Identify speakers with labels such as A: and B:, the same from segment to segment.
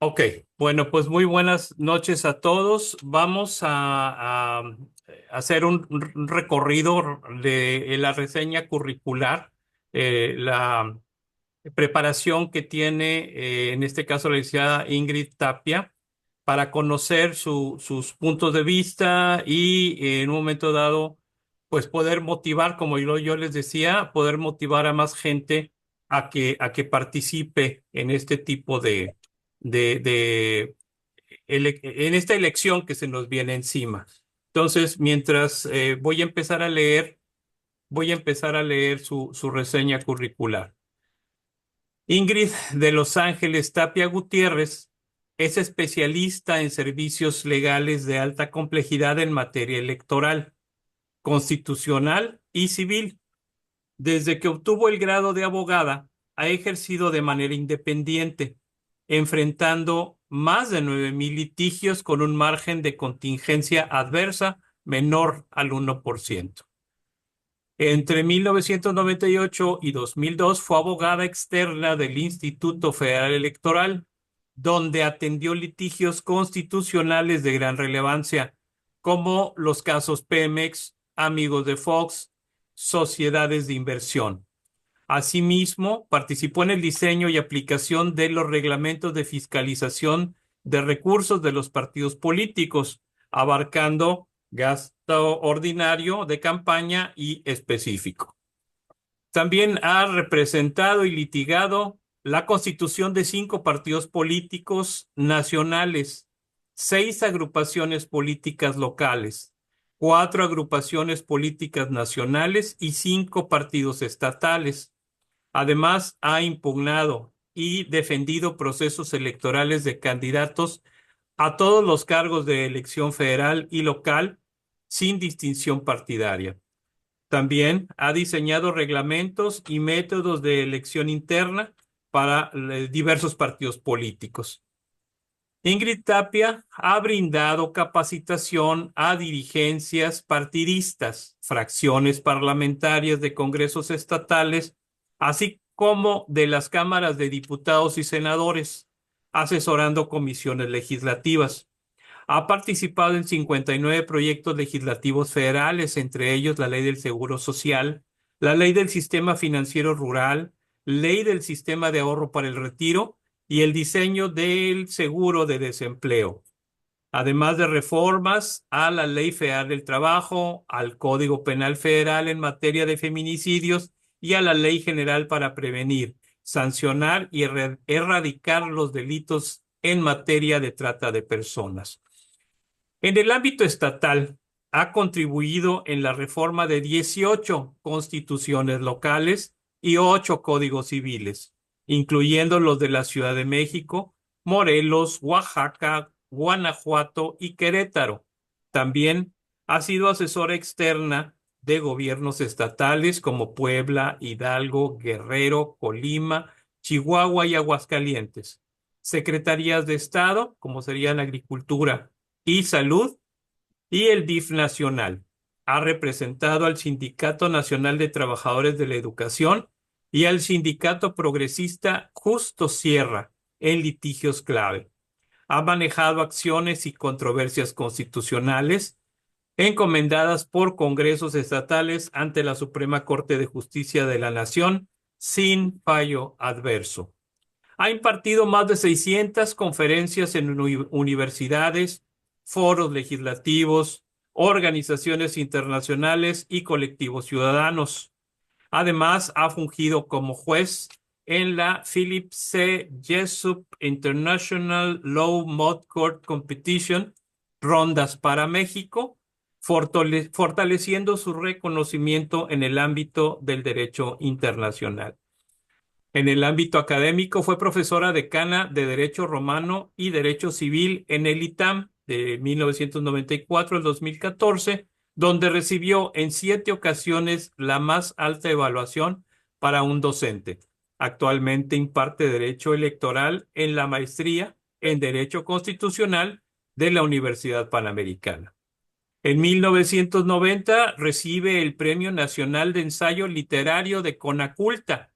A: Ok, bueno, pues muy buenas noches a todos. Vamos a hacer un recorrido de la reseña curricular, la preparación que tiene, en este caso, la licenciada Ingrid Tapia, para conocer sus puntos de vista y en un momento dado, pues poder motivar, como yo les decía, poder motivar a más gente a que participe en este tipo de en esta elección que se nos viene encima. Entonces, mientras voy a empezar a leer su reseña curricular. Ingrid de Los Ángeles Tapia Gutiérrez es especialista en servicios legales de alta complejidad en materia electoral, constitucional y civil. Desde que obtuvo el grado de abogada, ha ejercido de manera independiente, enfrentando más de 9,000 litigios con un margen de contingencia adversa menor al 1%. Entre 1998 y 2002 fue abogada externa del Instituto Federal Electoral, donde atendió litigios constitucionales de gran relevancia, como los casos Pemex, Amigos de Fox, sociedades de inversión. Asimismo, participó en el diseño y aplicación de los reglamentos de fiscalización de recursos de los partidos políticos, abarcando gasto ordinario de campaña y específico. También ha representado y litigado la constitución de 5 partidos políticos nacionales, 6 agrupaciones políticas locales, 4 agrupaciones políticas nacionales y 5 partidos estatales. Además, ha impugnado y defendido procesos electorales de candidatos a todos los cargos de elección federal y local sin distinción partidaria. También ha diseñado reglamentos y métodos de elección interna para diversos partidos políticos. Ingrid Tapia ha brindado capacitación a dirigencias partidistas, fracciones parlamentarias de congresos estatales, así como de las cámaras de diputados y senadores, asesorando comisiones legislativas. Ha participado en 59 proyectos legislativos federales, entre ellos la Ley del Seguro Social, la Ley del Sistema Financiero Rural, Ley del Sistema de Ahorro para el Retiro y el diseño del seguro de desempleo, además de reformas a la Ley Federal del Trabajo, al Código Penal Federal en materia de feminicidios y a la Ley General para prevenir, sancionar y erradicar los delitos en materia de trata de personas. En el ámbito estatal, ha contribuido en la reforma de 18 constituciones locales y 8 códigos civiles, incluyendo los de la Ciudad de México, Morelos, Oaxaca, Guanajuato y Querétaro. También ha sido asesora externa de gobiernos estatales como Puebla, Hidalgo, Guerrero, Colima, Chihuahua y Aguascalientes. Secretarías de Estado, como serían Agricultura y Salud, y el DIF nacional. Ha representado al Sindicato Nacional de Trabajadores de la Educación y al Sindicato Progresista Justo Sierra en litigios clave. Ha manejado acciones y controversias constitucionales encomendadas por congresos estatales ante la Suprema Corte de Justicia de la Nación sin fallo adverso. Ha impartido más de 600 conferencias en universidades, foros legislativos, organizaciones internacionales y colectivos ciudadanos. Además, ha fungido como juez en la Philip C. Jessup International Law Mod Court Competition, Rondas para México, fortaleciendo su reconocimiento en el ámbito del derecho internacional. En el ámbito académico fue profesora decana de Derecho Romano y Derecho Civil en el ITAM de 1994 al 2014, donde recibió en 7 ocasiones la más alta evaluación para un docente. Actualmente imparte Derecho Electoral en la maestría en Derecho Constitucional de la Universidad Panamericana. En 1990 recibe el Premio Nacional de Ensayo Literario de Conaculta.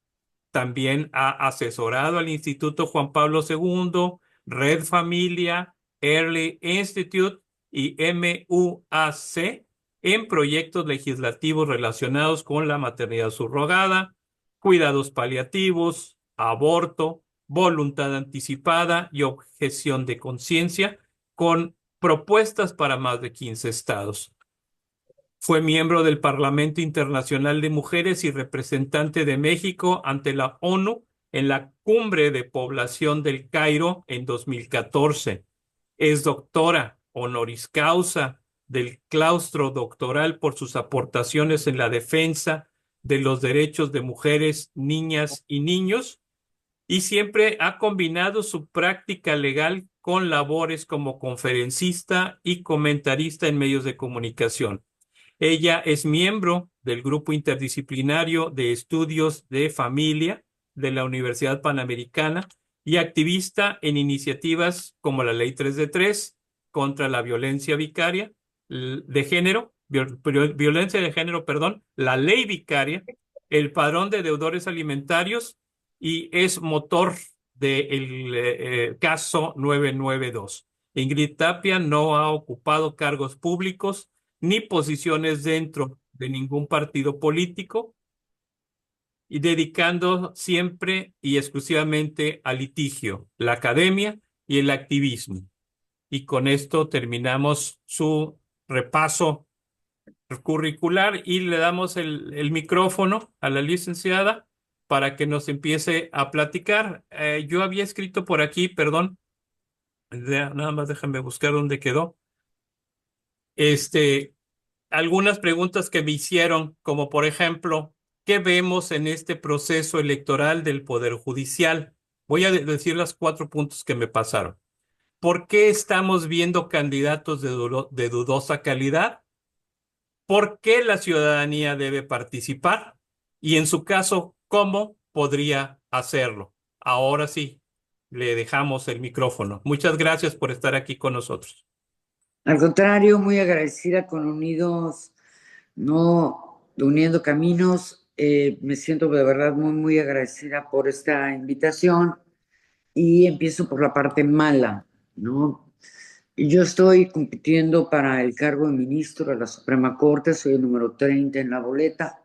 A: También ha asesorado al Instituto Juan Pablo II, Red Familia, Early Institute y MUAC en proyectos legislativos relacionados con la maternidad subrogada, cuidados paliativos, aborto, voluntad anticipada y objeción de conciencia, con propuestas para más de 15 estados. Fue miembro del Parlamento Internacional de Mujeres y representante de México ante la ONU en la Cumbre de Población del Cairo en 2014. Es doctora honoris causa del claustro doctoral por sus aportaciones en la defensa de los derechos de mujeres, niñas y niños, y siempre ha combinado su práctica legal con labores como conferencista y comentarista en medios de comunicación. Ella es miembro del Grupo Interdisciplinario de Estudios de Familia de la Universidad Panamericana y activista en iniciativas como la Ley 3 de 3 contra la violencia vicaria de género, violencia de género, perdón, la Ley Vicaria, el Padrón de Deudores Alimentarios y es motor del caso 992. Ingrid Tapia no ha ocupado cargos públicos ni posiciones dentro de ningún partido político y dedicando siempre y exclusivamente al litigio, la academia y el activismo. Y con esto terminamos su repaso curricular y le damos el micrófono a la licenciada para que nos empiece a platicar. Yo había escrito por aquí, perdón, nada más déjame buscar dónde quedó. Algunas preguntas que me hicieron, como por ejemplo, ¿qué vemos en este proceso electoral del Poder Judicial? Voy a decir los 4 puntos que me pasaron. ¿Por qué estamos viendo candidatos de dudosa calidad? ¿Por qué la ciudadanía debe participar? Y en su caso, ¿cómo podría hacerlo? Ahora sí, le dejamos el micrófono. Muchas gracias por estar aquí con nosotros.
B: Al contrario, muy agradecida con Unidos, no Uniendo Caminos. Me siento de verdad muy agradecida por esta invitación y empiezo por la parte mala, ¿no? Yo estoy compitiendo para el cargo de ministro de la Suprema Corte, soy el número 30 en la boleta,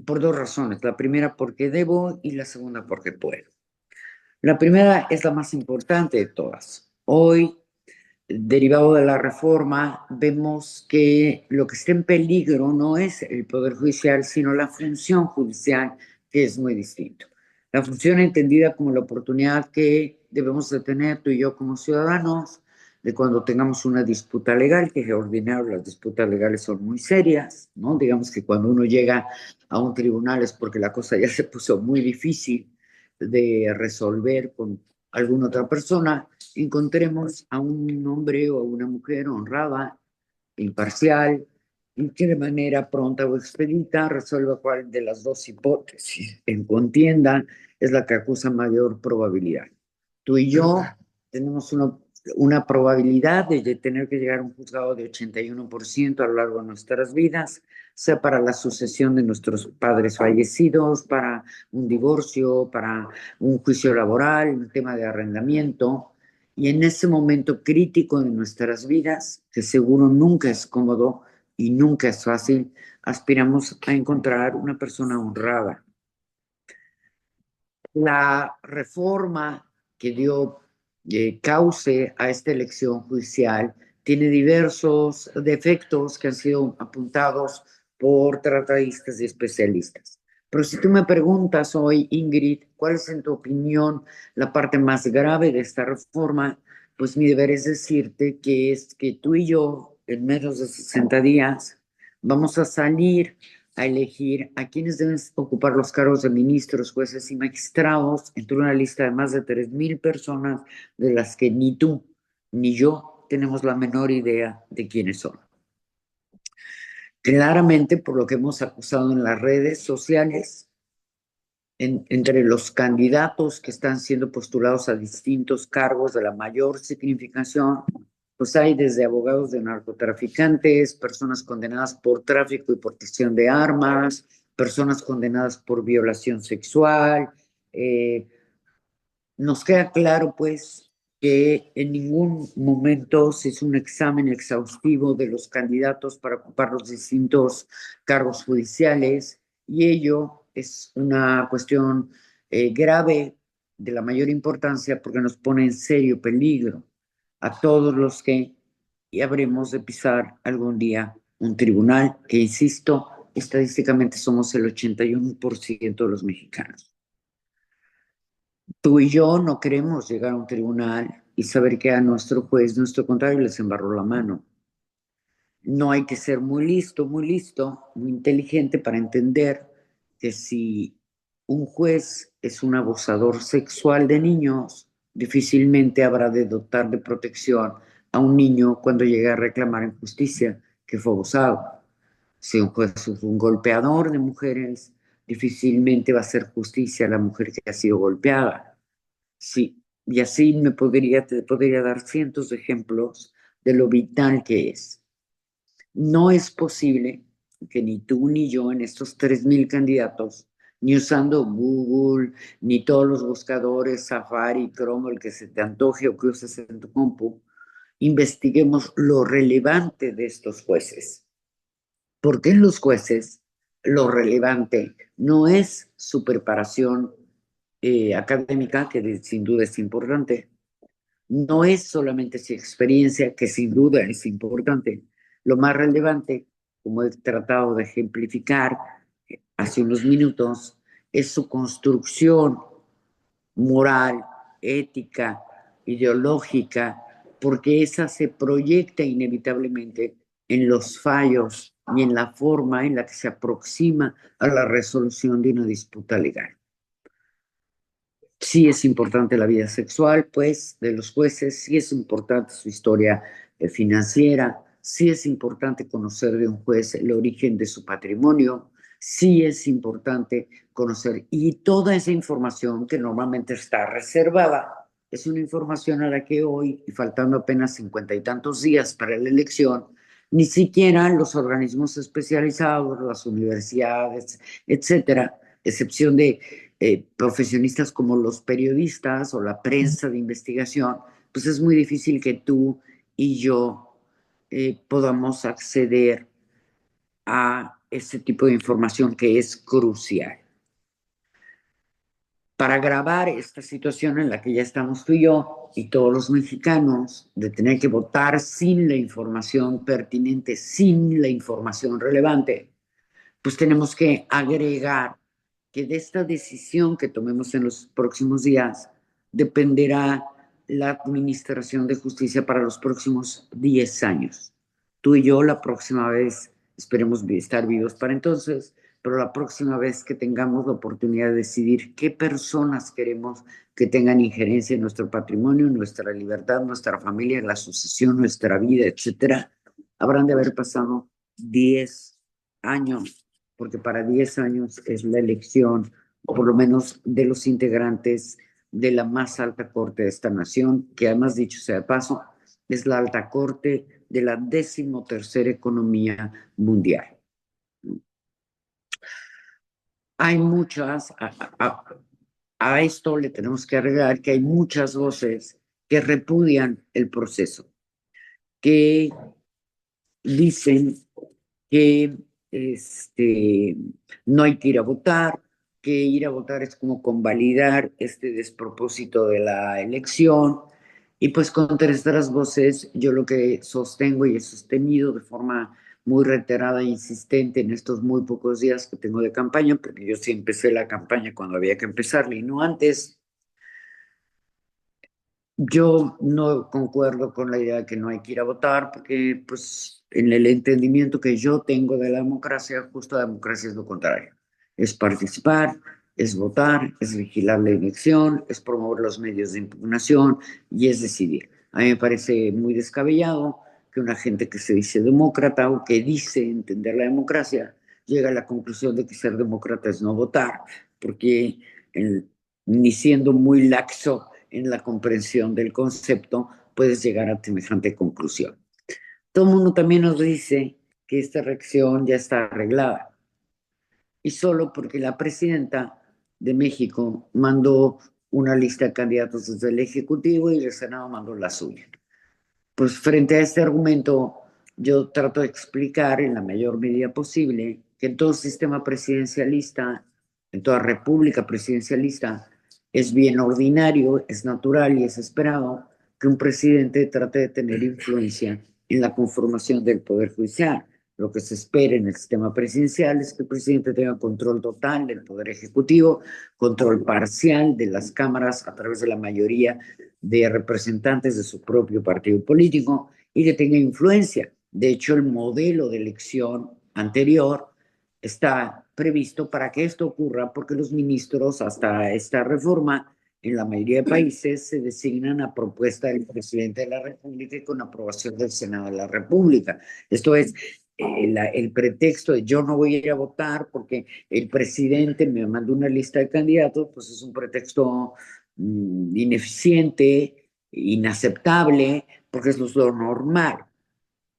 B: por 2 razones. La primera porque debo y la segunda porque puedo. La primera es la más importante de todas. Hoy, derivado de la reforma, vemos que lo que está en peligro no es el Poder Judicial, sino la función judicial, que es muy distinto. La función entendida como la oportunidad que debemos de tener tú y yo como ciudadanos, de cuando tengamos una disputa legal, que de ordinario las disputas legales son muy serias, ¿no? Digamos que cuando uno llega a un tribunal es porque la cosa ya se puso muy difícil de resolver con alguna otra persona, encontremos a un hombre o a una mujer honrada, imparcial, y que de manera pronta o expedita resuelva cuál de las dos hipótesis en contienda es la que acusa mayor probabilidad. Tú y yo tenemos una probabilidad de tener que llegar a un juzgado de 81% a lo largo de nuestras vidas, sea para la sucesión de nuestros padres fallecidos, para un divorcio, para un juicio laboral, un tema de arrendamiento. Y en ese momento crítico de nuestras vidas, que seguro nunca es cómodo y nunca es fácil, aspiramos a encontrar una persona honrada. La reforma que dio cauce a esta elección judicial tiene diversos defectos que han sido apuntados por tratadistas y especialistas. Pero si tú me preguntas hoy, Ingrid, ¿cuál es en tu opinión la parte más grave de esta reforma? Pues mi deber es decirte que es que tú y yo, en menos de 60 días, vamos a salir a elegir a quienes deben ocupar los cargos de ministros, jueces y magistrados entre una lista de más de 3,000 personas de las que ni tú ni yo tenemos la menor idea de quiénes son. Claramente, por lo que hemos acusado en las redes sociales, entre los candidatos que están siendo postulados a distintos cargos de la mayor significación, pues hay desde abogados de narcotraficantes, personas condenadas por tráfico y portación de armas, personas condenadas por violación sexual, nos queda claro, pues, que en ningún momento se hizo un examen exhaustivo de los candidatos para ocupar los distintos cargos judiciales y ello es una cuestión grave de la mayor importancia porque nos pone en serio peligro a todos los que habremos de pisar algún día un tribunal, que insisto, estadísticamente somos el 81% de los mexicanos. Tú y yo no queremos llegar a un tribunal y saber que a nuestro juez, nuestro contrario, les embarró la mano. No hay que ser muy listo, muy inteligente para entender que si un juez es un abusador sexual de niños, difícilmente habrá de dotar de protección a un niño cuando llegue a reclamar en justicia que fue abusado. Si un juez es un golpeador de mujeres, difícilmente va a hacer justicia a la mujer que ha sido golpeada. Sí, y así te podría dar cientos de ejemplos de lo vital que es. No es posible que ni tú ni yo en estos 3,000 candidatos, ni usando Google, ni todos los buscadores, Safari, Chrome, el que se te antoje o que uses en tu compu, investiguemos lo relevante de estos jueces. Porque en los jueces lo relevante no es su preparación académica, que sin duda es importante, no es solamente su experiencia, que sin duda es importante. Lo más relevante, como he tratado de ejemplificar hace unos minutos, es su construcción moral, ética, ideológica, porque esa se proyecta inevitablemente en los fallos y en la forma en la que se aproxima a la resolución de una disputa legal. Sí es importante la vida sexual, pues, de los jueces, sí es importante su historia financiera, sí es importante conocer de un juez el origen de su patrimonio, sí es importante conocer, y toda esa información que normalmente está reservada, es una información a la que hoy, y faltando apenas 50 y tantos días para la elección, ni siquiera los organismos especializados, las universidades, etcétera, excepción de profesionistas como los periodistas o la prensa de investigación, pues es muy difícil que tú y yo podamos acceder a ese tipo de información que es crucial. Para agravar esta situación en la que ya estamos tú y todos los mexicanos, de tener que votar sin la información pertinente, sin la información relevante, pues tenemos que agregar que de esta decisión que tomemos en los próximos días dependerá la administración de justicia para los próximos 10 años. Tú y yo la próxima vez, esperemos estar vivos para entonces, pero la próxima vez que tengamos la oportunidad de decidir qué personas queremos que tengan injerencia en nuestro patrimonio, en nuestra libertad, nuestra familia, en la sucesión, nuestra vida, etcétera, habrán de haber pasado 10 años, porque para 10 años es la elección, o por lo menos de los integrantes de la más alta corte de esta nación, que además, dicho sea de paso, es la alta corte de la 13ª economía mundial. Hay muchas, a esto le tenemos que agregar que hay muchas voces que repudian el proceso, que dicen que no hay que ir a votar, que ir a votar es como convalidar este despropósito de la elección. Y pues contra estas voces, yo lo que sostengo y he sostenido de forma muy reiterada e insistente en estos muy pocos días que tengo de campaña, porque yo sí empecé la campaña cuando había que empezarla y no antes. Yo no concuerdo con la idea de que no hay que ir a votar, porque pues en el entendimiento que yo tengo de la democracia, justo la democracia es lo contrario. Es participar, es votar, es vigilar la elección, es promover los medios de impugnación y es decidir. A mí me parece muy descabellado que una gente que se dice demócrata o que dice entender la democracia llegue a la conclusión de que ser demócrata es no votar, porque ni siendo muy laxo en la comprensión del concepto, puedes llegar a semejante conclusión. Todo el mundo también nos dice que esta reacción ya está arreglada. Y solo porque la presidenta de México mandó una lista de candidatos desde el Ejecutivo y el Senado mandó la suya. Pues frente a este argumento, yo trato de explicar en la mayor medida posible que en todo sistema presidencialista, en toda república presidencialista, es bien ordinario, es natural y es esperado que un presidente trate de tener influencia en la conformación del Poder Judicial. Lo que se espera en el sistema presidencial es que el presidente tenga control total del Poder Ejecutivo, control parcial de las cámaras a través de la mayoría de representantes de su propio partido político y que tenga influencia. De hecho, el modelo de elección anterior está previsto para que esto ocurra porque los ministros hasta esta reforma en la mayoría de países se designan a propuesta del presidente de la República y con aprobación del Senado de la República. Esto es el pretexto de yo no voy a ir a votar porque el presidente me mandó una lista de candidatos, pues es un pretexto ineficiente, inaceptable, porque eso es lo normal.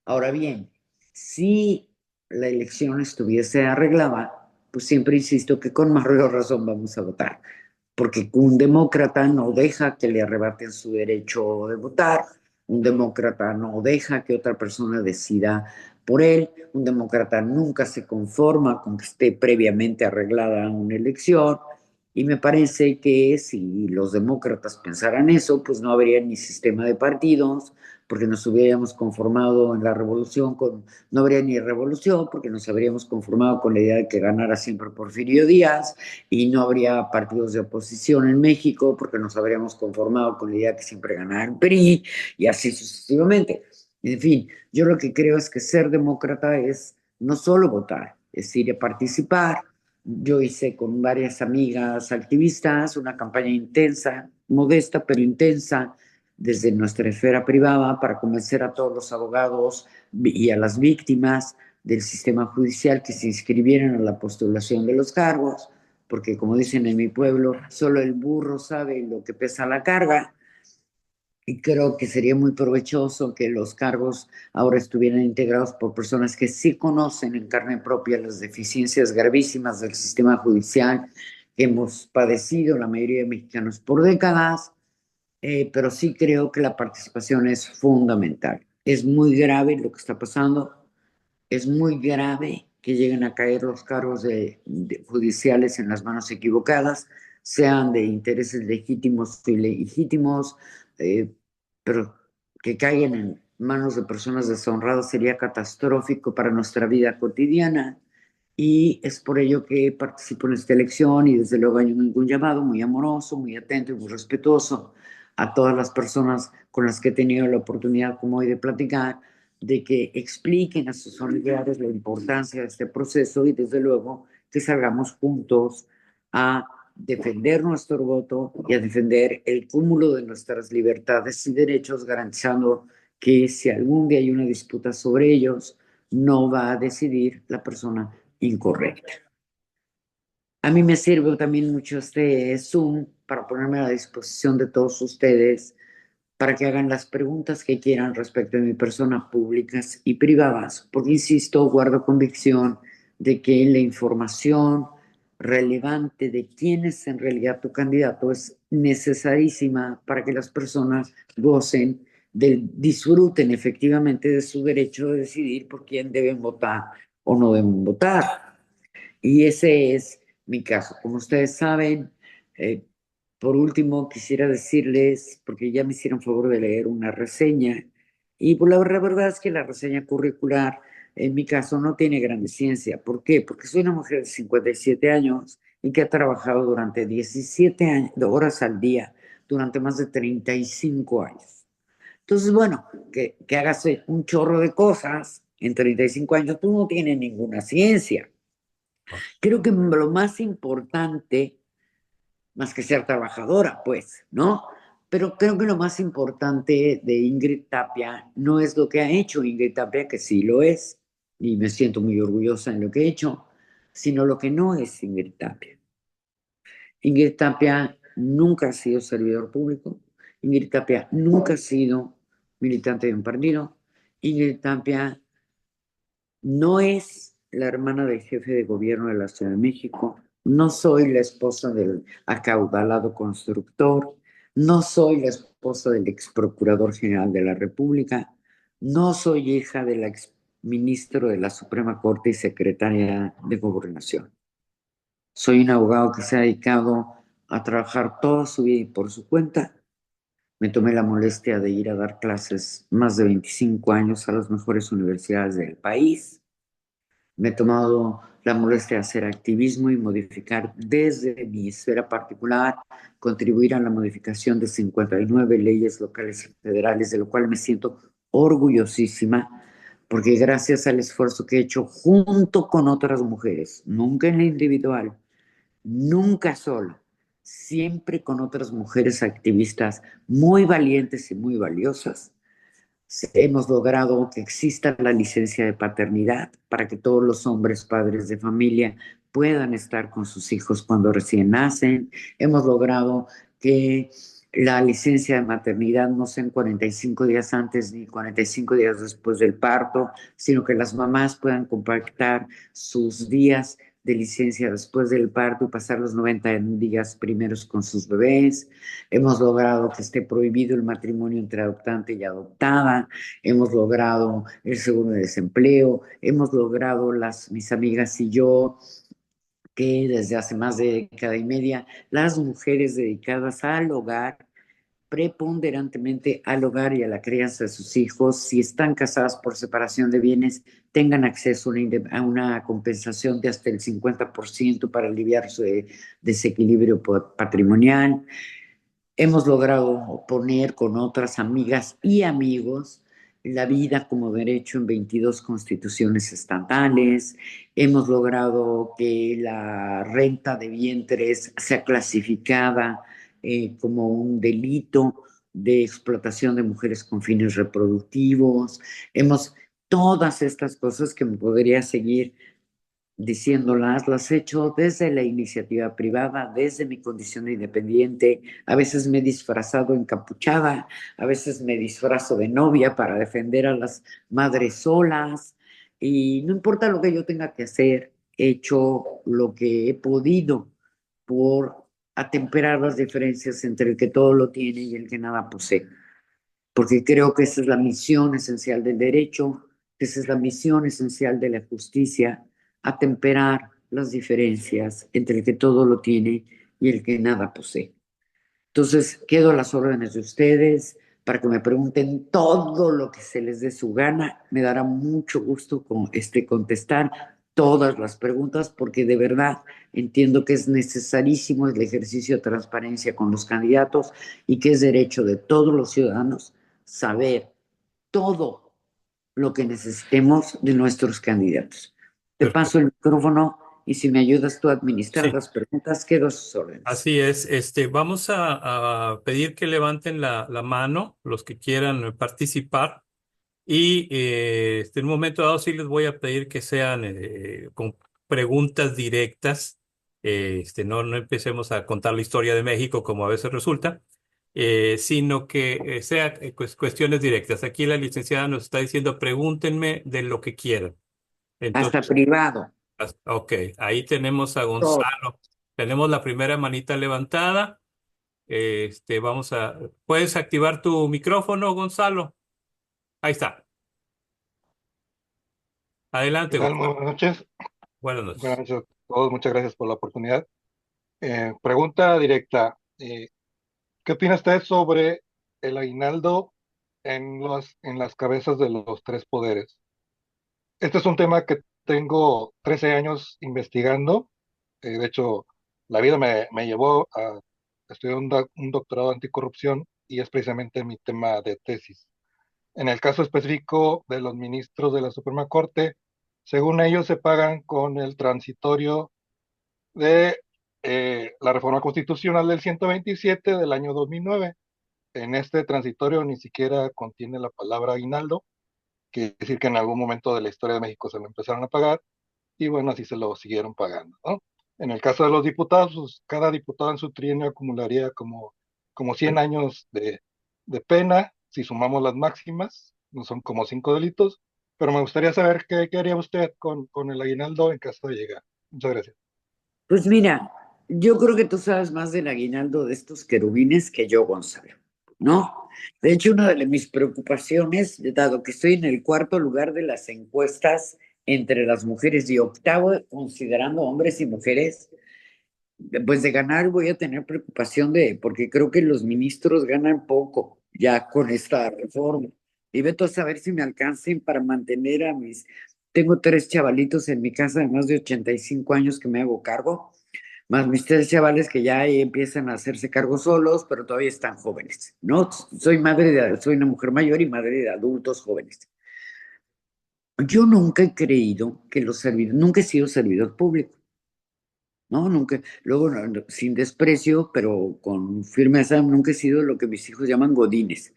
B: Ahora bien, si la elección estuviese arreglada, pues siempre insisto que con mayor razón vamos a votar, porque un demócrata no deja que le arrebaten su derecho de votar, un demócrata no deja que otra persona decida por él, un demócrata nunca se conforma con que esté previamente arreglada una elección, y me parece que si los demócratas pensaran eso, pues no habría ni sistema de partidos, porque nos hubiéramos conformado en la revolución con, no habría ni revolución, porque nos habríamos conformado con la idea de que ganara siempre Porfirio Díaz, y no habría partidos de oposición en México, porque nos habríamos conformado con la idea de que siempre ganara el PRI, y así sucesivamente. En fin, yo lo que creo es que ser demócrata es no solo votar, es ir a participar. Yo hice con varias amigas activistas una campaña intensa, modesta pero intensa, desde nuestra esfera privada para convencer a todos los abogados y a las víctimas del sistema judicial que se inscribieran a la postulación de los cargos, porque como dicen en mi pueblo, solo el burro sabe lo que pesa la carga, y creo que sería muy provechoso que los cargos ahora estuvieran integrados por personas que sí conocen en carne propia las deficiencias gravísimas del sistema judicial que hemos padecido la mayoría de mexicanos por décadas, pero sí creo que la participación es fundamental. Es muy grave lo que está pasando, es muy grave que lleguen a caer los cargos judiciales en las manos equivocadas, sean de intereses legítimos o ilegítimos, eh, pero que caigan en manos de personas deshonradas sería catastrófico para nuestra vida cotidiana. Y es por ello que participo en esta elección y desde luego hay un llamado muy amoroso, muy atento y muy respetuoso a todas las personas con las que he tenido la oportunidad como hoy de platicar, de que expliquen a sus familiares la importancia de este proceso y desde luego que salgamos juntos a defender nuestro voto y a defender el cúmulo de nuestras libertades y derechos, garantizando que si algún día hay una disputa sobre ellos, no va a decidir la persona incorrecta. A mí me sirve también mucho este Zoom para ponerme a la disposición de todos ustedes para que hagan las preguntas que quieran respecto de mi persona, públicas y privadas, porque insisto, guardo convicción de que la información relevante de quién es en realidad tu candidato es necesarísima para que las personas gocen disfruten efectivamente de su derecho de decidir por quién deben votar o no deben votar. Y ese es mi caso. Como ustedes saben, eh, por último quisiera decirles, porque ya me hicieron favor de leer una reseña, y pues la verdad es que la reseña curricular en mi caso no tiene gran ciencia. ¿Por qué? Porque soy una mujer de 57 años y que ha trabajado durante 17 horas al día, durante más de 35 años. Entonces, bueno, que hagas un chorro de cosas en 35 años, tú no tienes ninguna ciencia. Creo que lo más importante, más que ser trabajadora, pues, ¿no? Pero creo que lo más importante de Ingrid Tapia no es lo que ha hecho Ingrid Tapia, que sí lo es, y me siento muy orgullosa en lo que he hecho, sino lo que no es Ingrid Tapia. Ingrid Tapia nunca ha sido servidor público, Ingrid Tapia nunca ha sido militante de un partido, Ingrid Tapia no es la hermana del jefe de gobierno de la Ciudad de México, no soy la esposa del acaudalado constructor, no soy la esposa del ex procurador general de la República, no soy hija del ex ministro de la Suprema Corte y secretaria de Gobernación. Soy un abogado que se ha dedicado a trabajar toda su vida y por su cuenta. Me tomé la molestia de ir a dar clases más de 25 años a las mejores universidades del país. Me he tomado la molestia de hacer activismo y modificar desde mi esfera particular, contribuir a la modificación de 59 leyes locales y federales, de lo cual me siento orgullosísima, porque gracias al esfuerzo que he hecho junto con otras mujeres, nunca en la individual, nunca sola, siempre con otras mujeres activistas muy valientes y muy valiosas, hemos logrado que exista la licencia de paternidad para que todos los hombres padres de familia puedan estar con sus hijos cuando recién nacen. Hemos logrado que la licencia de maternidad no sean 45 días antes ni 45 días después del parto, sino que las mamás puedan compactar sus días de licencia después del parto y pasar los 90 días primeros con sus bebés. Hemos logrado que esté prohibido el matrimonio entre adoptante y adoptada. Hemos logrado el seguro de desempleo. Hemos logrado mis amigas y yo que desde hace más de década y media, las mujeres dedicadas al hogar, preponderantemente al hogar y a la crianza de sus hijos, si están casadas por separación de bienes, tengan acceso a una compensación de hasta el 50% para aliviar su desequilibrio patrimonial. Hemos logrado poner con otras amigas y amigos la vida como derecho en 22 constituciones estatales. Hemos logrado que la renta de vientres sea clasificada como un delito de explotación de mujeres con fines reproductivos. Hemos todas estas cosas que me podría seguir diciéndolas, las he hecho desde la iniciativa privada, desde mi condición de independiente. A veces me he disfrazado encapuchada, a veces me disfrazo de novia para defender a las madres solas. Y no importa lo que yo tenga que hacer, he hecho lo que he podido por atemperar las diferencias entre el que todo lo tiene y el que nada posee, porque creo que esa es la misión esencial del derecho, que esa es la misión esencial de la justicia, atemperar las diferencias entre el que todo lo tiene y el que nada posee. Entonces, quedo a las órdenes de ustedes para que me pregunten todo lo que se les dé su gana. Me dará mucho gusto contestar todas las preguntas porque de verdad entiendo que es necesarísimo el ejercicio de transparencia con los candidatos y que es derecho de todos los ciudadanos saber todo lo que necesitemos de nuestros candidatos. Te paso
A: Perfecto.
B: el micrófono y si me ayudas tú a administrar
A: Sí,
B: las preguntas, quedo a sus órdenes.
A: así es. Vamos a pedir que levanten la mano los que quieran participar y en un momento dado sí les voy a pedir que sean con preguntas directas. No empecemos a contar la historia de México como a veces resulta, sino que sea cuestiones directas. Aquí la licenciada nos está diciendo pregúntenme de lo que quieran.
B: Hasta
A: Entonces,
B: privado,
A: ok, ahí tenemos a
B: todo.
A: Gonzalo. Tenemos la primera manita levantada. ¿Puedes activar tu micrófono, Gonzalo? Ahí está.
C: ¿Qué
A: Adelante,
C: tal? Muy
A: Gonzalo.
C: buenas noches.
A: Buenas
C: Buenas
A: noches.
C: noches a todos. Muchas gracias por la oportunidad. Pregunta directa. ¿Qué opina usted sobre el aguinaldo en las cabezas de los tres poderes? Este es un tema que tengo 13 años investigando. De hecho, la vida me llevó a estudiar un doctorado anticorrupción y es precisamente mi tema de tesis. En el caso específico de los ministros de la Suprema Corte, según ellos se pagan con el transitorio de la reforma constitucional del 127 del año 2009. En este transitorio ni siquiera contiene la palabra aguinaldo, que decir que en algún momento de la historia de México se lo empezaron a pagar y bueno, así se lo siguieron pagando, ¿no? En el caso de los diputados, pues, cada diputado en su trienio acumularía como 100 años de pena, si sumamos las máximas, no son como 5 delitos, pero me gustaría saber qué haría usted con el aguinaldo en caso de llegar. Muchas gracias.
B: Pues mira, yo creo que tú sabes más del aguinaldo de estos querubines que yo, Gonzalo, ¿no? De hecho, una de mis preocupaciones, dado que estoy en el cuarto lugar de las encuestas entre las mujeres y octavo, considerando hombres y mujeres, pues de ganar voy a tener preocupación porque creo que los ministros ganan poco ya con esta reforma. Y vete a saber si me alcancen para mantener a tengo 3 chavalitos en mi casa de más de 85 años que me hago cargo, más mis 3 chavales que ya ahí empiezan a hacerse cargo solos, pero todavía están jóvenes, ¿no? Soy una mujer mayor y madre de adultos jóvenes. Yo nunca he creído que nunca he sido servidor público. No, nunca, luego sin desprecio, pero con firmeza, nunca he sido lo que mis hijos llaman godines.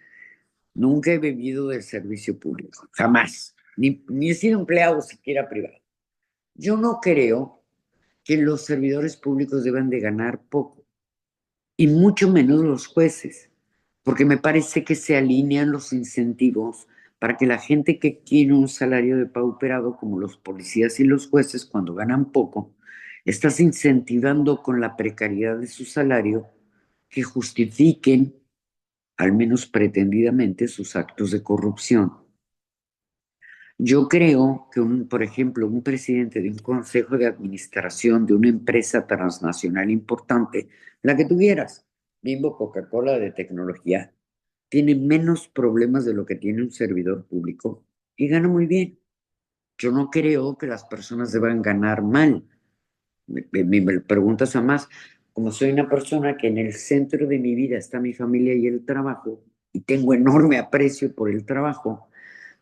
B: Nunca he vivido del servicio público, jamás. Ni he sido empleado siquiera privado. Yo no creo que los servidores públicos deban de ganar poco, y mucho menos los jueces, porque me parece que se alinean los incentivos para que la gente que quiere un salario de pauperado, como los policías y los jueces, cuando ganan poco, estás incentivando con la precariedad de su salario que justifiquen, al menos pretendidamente, sus actos de corrupción. Yo creo que, por ejemplo, un presidente de un consejo de administración de una empresa transnacional importante, la que tuvieras, Bimbo, Coca-Cola de tecnología, tiene menos problemas de lo que tiene un servidor público y gana muy bien. Yo no creo que las personas deban ganar mal. Me preguntas a más, como soy una persona que en el centro de mi vida está mi familia y el trabajo, y tengo enorme aprecio por el trabajo,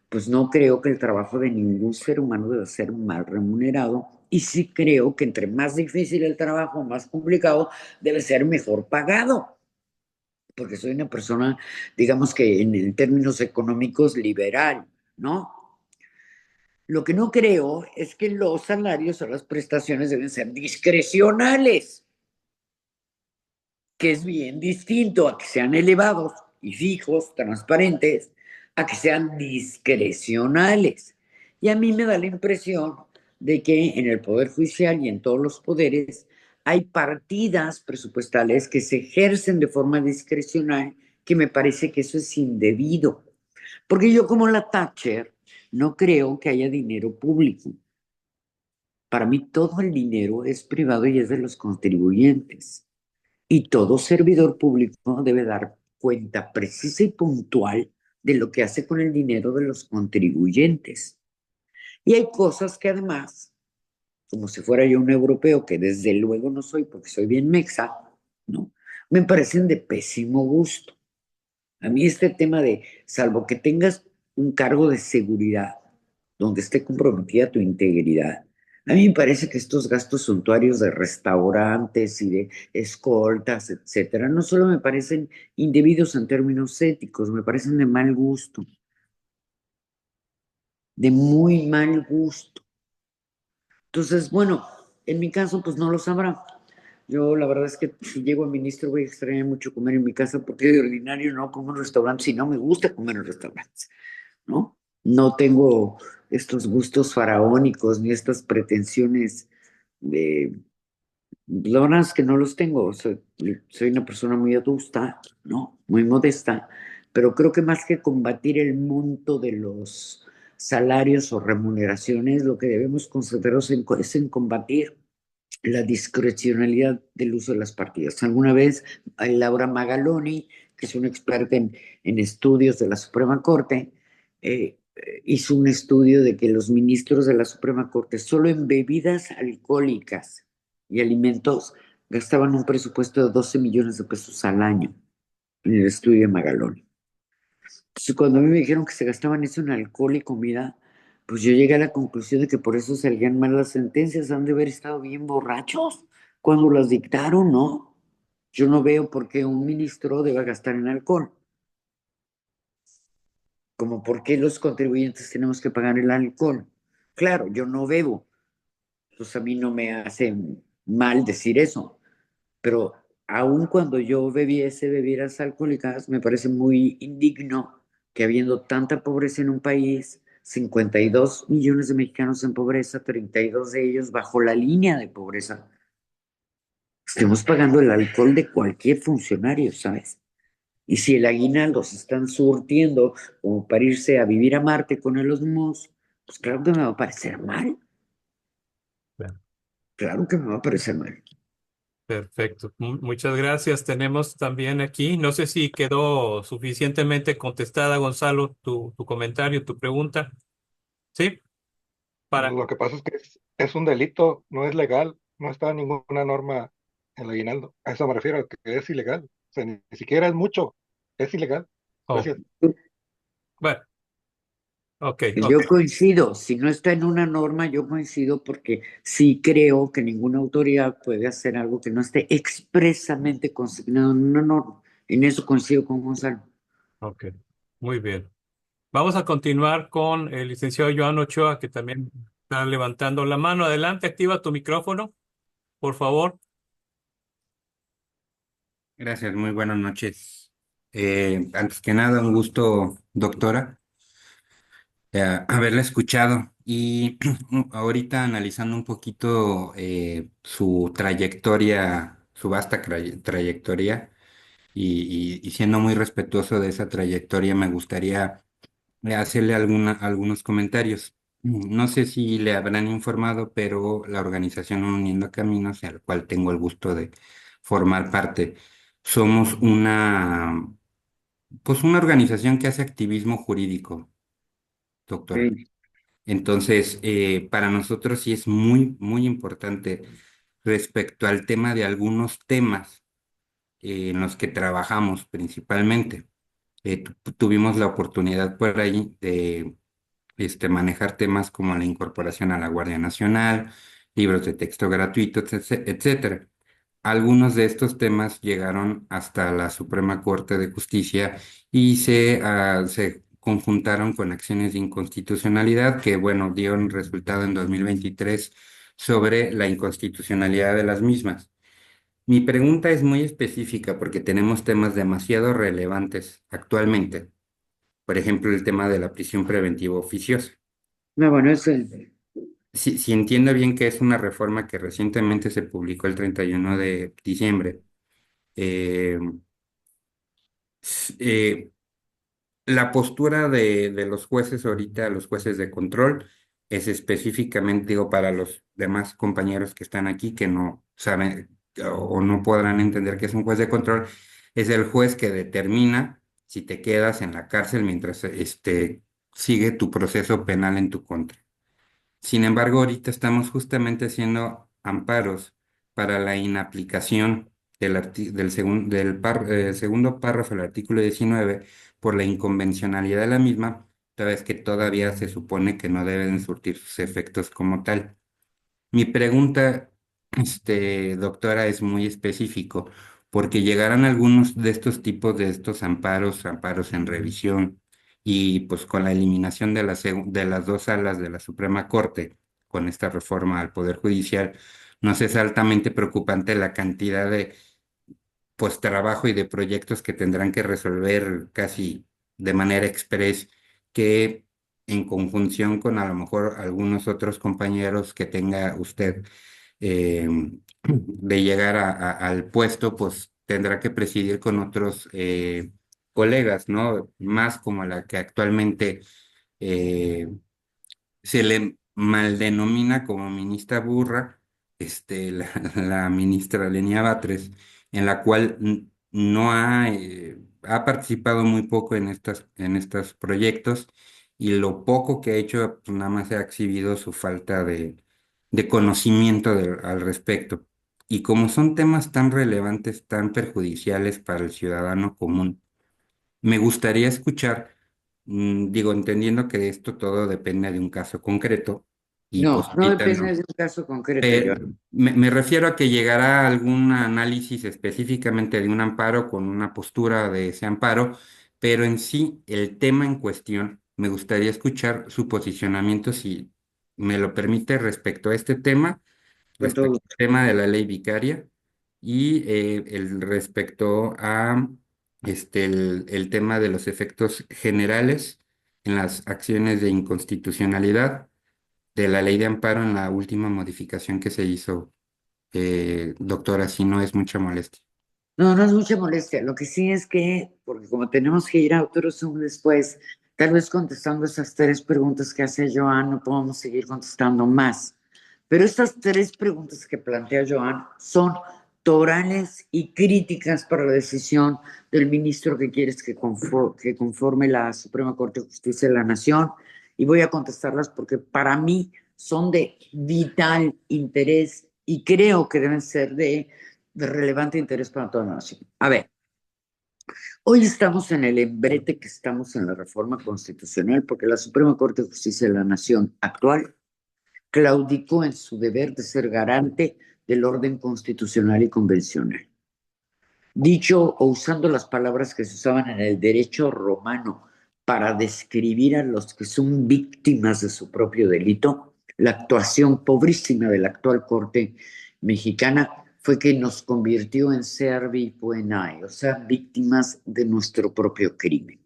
B: pues no creo que el trabajo de ningún ser humano debe ser mal remunerado. Y sí creo que entre más difícil el trabajo, más complicado, debe ser mejor pagado. Porque soy una persona, digamos que en términos económicos, liberal, ¿no? Lo que no creo es que los salarios o las prestaciones deben ser discrecionales, que es bien distinto a que sean elevados y fijos, transparentes, a que sean discrecionales. Y a mí me da la impresión de que en el Poder Judicial y en todos los poderes hay partidas presupuestales que se ejercen de forma discrecional, que me parece que eso es indebido. Porque yo, como la Thatcher, no creo que haya dinero público. Para mí todo el dinero es privado y es de los contribuyentes. Y todo servidor público debe dar cuenta precisa y puntual de lo que hace con el dinero de los contribuyentes. Y hay cosas que además, como si fuera yo un europeo, que desde luego no soy porque soy bien mexa, ¿no? Me parecen de pésimo gusto. A mí este tema de, salvo que tengas un cargo de seguridad donde esté comprometida tu integridad, a mí me parece que estos gastos suntuarios de restaurantes y de escoltas, etcétera, no solo me parecen indebidos en términos éticos, me parecen de mal gusto, de muy mal gusto. Entonces, bueno, en mi caso, pues no lo sabrá. Yo la verdad es que si llego a ministro voy a extrañar mucho comer en mi casa porque de ordinario no como en restaurantes y no me gusta comer en restaurantes, ¿no? No tengo estos gustos faraónicos ni estas pretensiones de... La verdad es que no los tengo, soy una persona muy adusta, ¿no? Muy modesta, pero creo que más que combatir el monto de los salarios o remuneraciones, lo que debemos concentrarnos es en combatir la discrecionalidad del uso de las partidas. Alguna vez Laura Magaloni, que es una experta en estudios de la Suprema Corte, hizo un estudio de que los ministros de la Suprema Corte solo en bebidas alcohólicas y alimentos gastaban un presupuesto de 12 millones de pesos al año en el estudio de Magaloni. Entonces, cuando a mí me dijeron que se gastaban eso en alcohol y comida, pues yo llegué a la conclusión de que por eso salían mal las sentencias, han de haber estado bien borrachos cuando las dictaron, ¿no? Yo no veo por qué un ministro deba gastar en alcohol, como por qué los contribuyentes tenemos que pagar el alcohol. Claro, yo no bebo, pues a mí no me hace mal decir eso, pero aun cuando yo bebiese bebidas alcohólicas, me parece muy indigno que habiendo tanta pobreza en un país, 52 millones de mexicanos en pobreza, 32 de ellos bajo la línea de pobreza, estemos pagando el alcohol de cualquier funcionario, ¿sabes? Y si el aguinaldo se están surtiendo como para irse a vivir a Marte con el Musk, pues claro que me va a parecer mal.
A: Claro.
B: Claro que me va a parecer mal.
A: Perfecto. Muchas gracias. Tenemos también aquí, no sé si quedó suficientemente contestada, Gonzalo, tu comentario, tu pregunta. ¿Sí? Para.
C: Lo que pasa es que es un delito, no es legal, no está ninguna norma en el aguinaldo. A eso me refiero, que es ilegal. O sea, ni siquiera es mucho, es ilegal.
A: Oh,
C: Gracias.
A: bueno, ok, ok.
B: Yo coincido, si no está en una norma, yo coincido porque sí creo que ninguna autoridad puede hacer algo que no esté expresamente consignado en una norma. En eso coincido con Gonzalo.
A: Ok, muy bien. Vamos a continuar con el licenciado Joan Ochoa, que también está levantando la mano. Adelante, activa tu micrófono, por favor.
D: Gracias, muy buenas noches. Antes que nada, un gusto, doctora, haberla escuchado y ahorita analizando un poquito su trayectoria, su vasta trayectoria y siendo muy respetuoso de esa trayectoria, me gustaría hacerle algunos comentarios. No sé si le habrán informado, pero la organización Uniendo Caminos, al cual tengo el gusto de formar parte, somos pues una organización que hace activismo jurídico, doctora.
B: Sí,
D: Entonces, para nosotros sí es muy, muy importante respecto al tema de algunos temas en los que trabajamos principalmente. Tuvimos la oportunidad por ahí de manejar temas como la incorporación a la Guardia Nacional, libros de texto gratuitos, etcétera. Algunos de estos temas llegaron hasta la Suprema Corte de Justicia y se conjuntaron con acciones de inconstitucionalidad que, bueno, dieron resultado en 2023 sobre la inconstitucionalidad de las mismas. Mi pregunta es muy específica porque tenemos temas demasiado relevantes actualmente. Por ejemplo, el tema de la prisión preventiva oficiosa.
B: no, bueno,
D: Si entiendo bien que es una reforma que recientemente se publicó el 31 de diciembre, eh, s- eh, la postura de los jueces ahorita, los jueces de control, es específicamente, digo, para los demás compañeros que están aquí que no saben o no podrán entender qué es un juez de control, es el juez que determina si te quedas en la cárcel mientras sigue tu proceso penal en tu contra. Sin embargo, ahorita estamos justamente haciendo amparos para la inaplicación del segundo párrafo del artículo 19 por la inconvencionalidad de la misma, toda vez que todavía se supone que no deben surtir sus efectos como tal. Mi pregunta, doctora, es muy específico, porque llegarán algunos de estos tipos de estos amparos en revisión, y pues con la eliminación de las dos salas de la Suprema Corte, con esta reforma al Poder Judicial, nos es altamente preocupante la cantidad de pues trabajo y de proyectos que tendrán que resolver casi de manera express, que en conjunción con a lo mejor algunos otros compañeros que tenga usted eh, de llegar al puesto, pues tendrá que presidir con otros colegas, ¿no? Más como la que actualmente eh, se le maldenomina como ministra burra, la ministra Lenia Batres, en la cual no ha participado muy poco en estos proyectos, y lo poco que ha hecho, pues nada más ha exhibido su falta de conocimiento al respecto. Y como son temas tan relevantes, tan perjudiciales para el ciudadano común, me gustaría escuchar, digo, entendiendo que esto todo depende de un caso concreto, y pues
B: no
D: ahorita
B: depende
D: no.
B: de un caso concreto, yo.
D: Me refiero a que llegará algún análisis específicamente de un amparo con una postura de ese amparo, pero en sí, el tema en cuestión, me gustaría escuchar su posicionamiento, si me lo permite, respecto a este tema,
B: Con todo
D: respecto
B: gusto.
D: al tema de la ley vicaria y el respecto a el tema de los efectos generales en las acciones de inconstitucionalidad de la ley de amparo en la última modificación que se hizo doctora, si no es mucha molestia.
B: No, no es mucha molestia. Lo que sí es que, porque como tenemos que ir a otro Zoom después, tal vez contestando esas tres preguntas que hace Joan, no podemos seguir contestando más. Pero estas tres preguntas que plantea Joan son torales y críticas para la decisión del ministro que quieres que conforme la Suprema Corte de Justicia de la Nación. Y voy a contestarlas porque para mí son de vital interés y creo que deben ser de relevante interés para toda la nación. A ver, hoy estamos en el embrete que estamos en la reforma constitucional porque la Suprema Corte de Justicia de la Nación actual claudicó en su deber de ser garante del orden constitucional y convencional. Dicho o usando las palabras que se usaban en el derecho romano para describir a los que son víctimas de su propio delito, la actuación pobrísima de la actual Corte mexicana fue que nos convirtió en servi puenae, o sea, víctimas de nuestro propio crimen.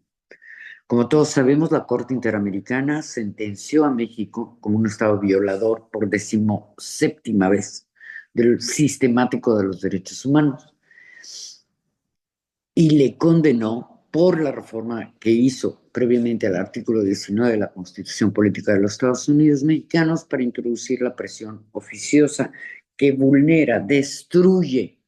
B: Como todos sabemos, la Corte Interamericana sentenció a México como un Estado violador por 17ª vez del sistemático de los derechos humanos y le condenó por la reforma que hizo previamente al artículo 19 de la Constitución Política de los Estados Unidos Mexicanos para introducir la presión oficiosa que vulnera, destruye,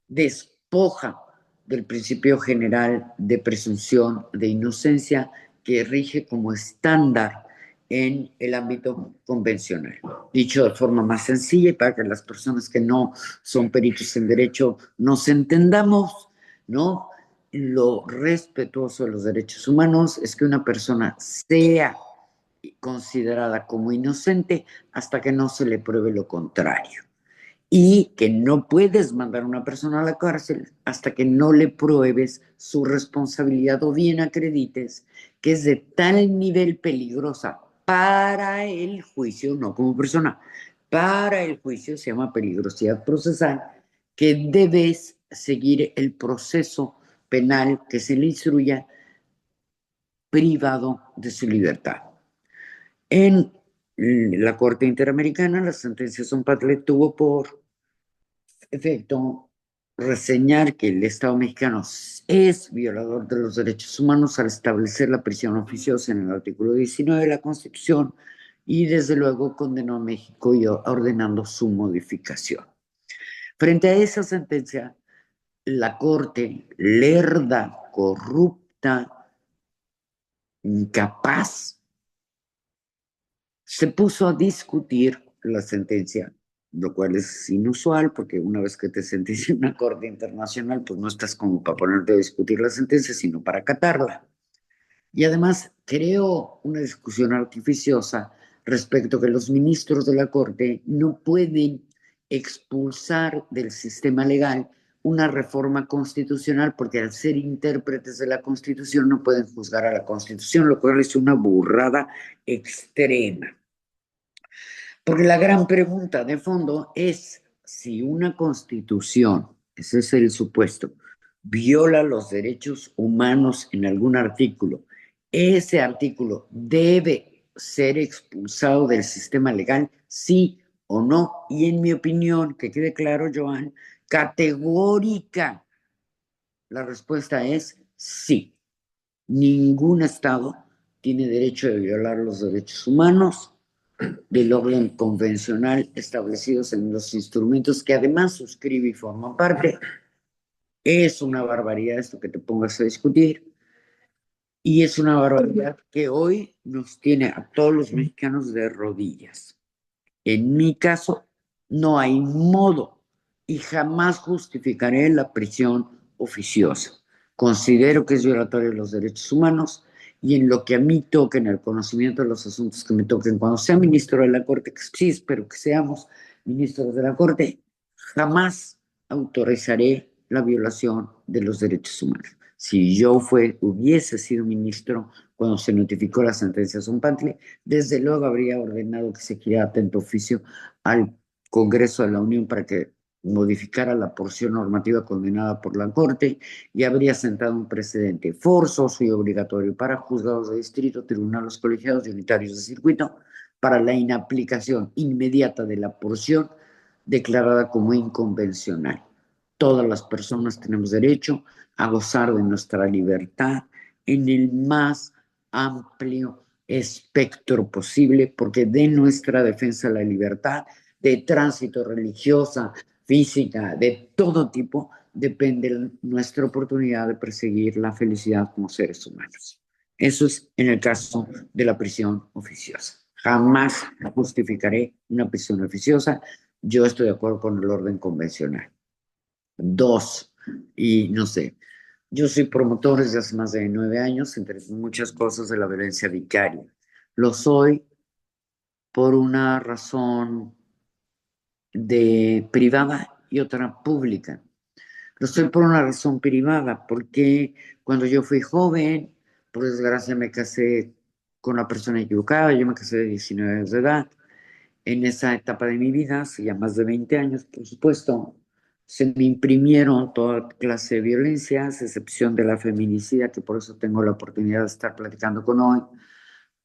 B: despoja del principio general de presunción de inocencia que rige como estándar en el ámbito convencional. Dicho de forma más sencilla y para que las personas que no son peritos en derecho nos entendamos, ¿no? Lo respetuoso de los derechos humanos es que una persona sea considerada como inocente hasta que no se le pruebe lo contrario. Y que no puedes mandar a una persona a la cárcel hasta que no le pruebes su responsabilidad o bien acredites que es de tal nivel peligrosa para el juicio, no como persona, para el juicio se llama peligrosidad procesal, que debes seguir el proceso penal que se le instruya privado de su libertad. En la Corte Interamericana, la sentencia Zompatli tuvo por efecto reseñar que el Estado mexicano es violador de los derechos humanos al establecer la prisión oficiosa en el artículo 19 de la Constitución y desde luego condenó a México y ordenando su modificación. Frente a esa sentencia, la Corte lerda, corrupta, incapaz, se puso a discutir la sentencia, lo cual es inusual porque una vez que te sentencia en una corte internacional, pues no estás como para ponerte a discutir la sentencia, sino para acatarla. Y además creó una discusión artificiosa respecto a que los ministros de la corte no pueden expulsar del sistema legal una reforma constitucional porque al ser intérpretes de la Constitución no pueden juzgar a la Constitución, lo cual es una burrada extrema. Porque la gran pregunta de fondo es si una constitución, ese es el supuesto, viola los derechos humanos en algún artículo, ese artículo debe ser expulsado del sistema legal, sí o no. Y en mi opinión, que quede claro, Joan, categórica, la respuesta es sí. Ningún Estado tiene derecho de violar los derechos humanos del orden convencional establecidos en los instrumentos que además suscribe y forman parte. Es una barbaridad esto que te pongas a discutir y es una barbaridad que hoy nos tiene a todos los mexicanos de rodillas. En mi caso, no hay modo y jamás justificaré la prisión oficiosa. Considero que es violatorio de los derechos humanos y en lo que a mí toque, en el conocimiento de los asuntos que me toquen, cuando sea ministro de la Corte, que sí espero que seamos ministros de la Corte, jamás autorizaré la violación de los derechos humanos. Si yo hubiese sido ministro cuando se notificó la sentencia Zompantli, desde luego habría ordenado que se girara atento oficio al Congreso de la Unión para que modificara la porción normativa condenada por la Corte y habría sentado un precedente forzoso y obligatorio para juzgados de distrito, tribunales colegiados y unitarios de circuito para la inaplicación inmediata de la porción declarada como inconvencional. Todas las personas tenemos derecho a gozar de nuestra libertad en el más amplio espectro posible, porque de nuestra defensa de la libertad, de tránsito religiosa, física, de todo tipo, depende nuestra oportunidad de perseguir la felicidad como seres humanos. Eso es en el caso de la prisión oficiosa. Jamás justificaré una prisión oficiosa. Yo estoy de acuerdo con el orden convencional. Dos, y no sé, yo soy promotor desde hace más de 9 años, entre muchas cosas, de la violencia vicaria. Lo soy por una razón de privada y otra pública. Lo soy por una razón privada, porque cuando yo fui joven, por desgracia me casé con la persona equivocada, yo me casé de 19 años de edad. En esa etapa de mi vida, hace ya más de 20 años, por supuesto, se me imprimieron toda clase de violencias, a excepción de la feminicida, que por eso tengo la oportunidad de estar platicando con hoy,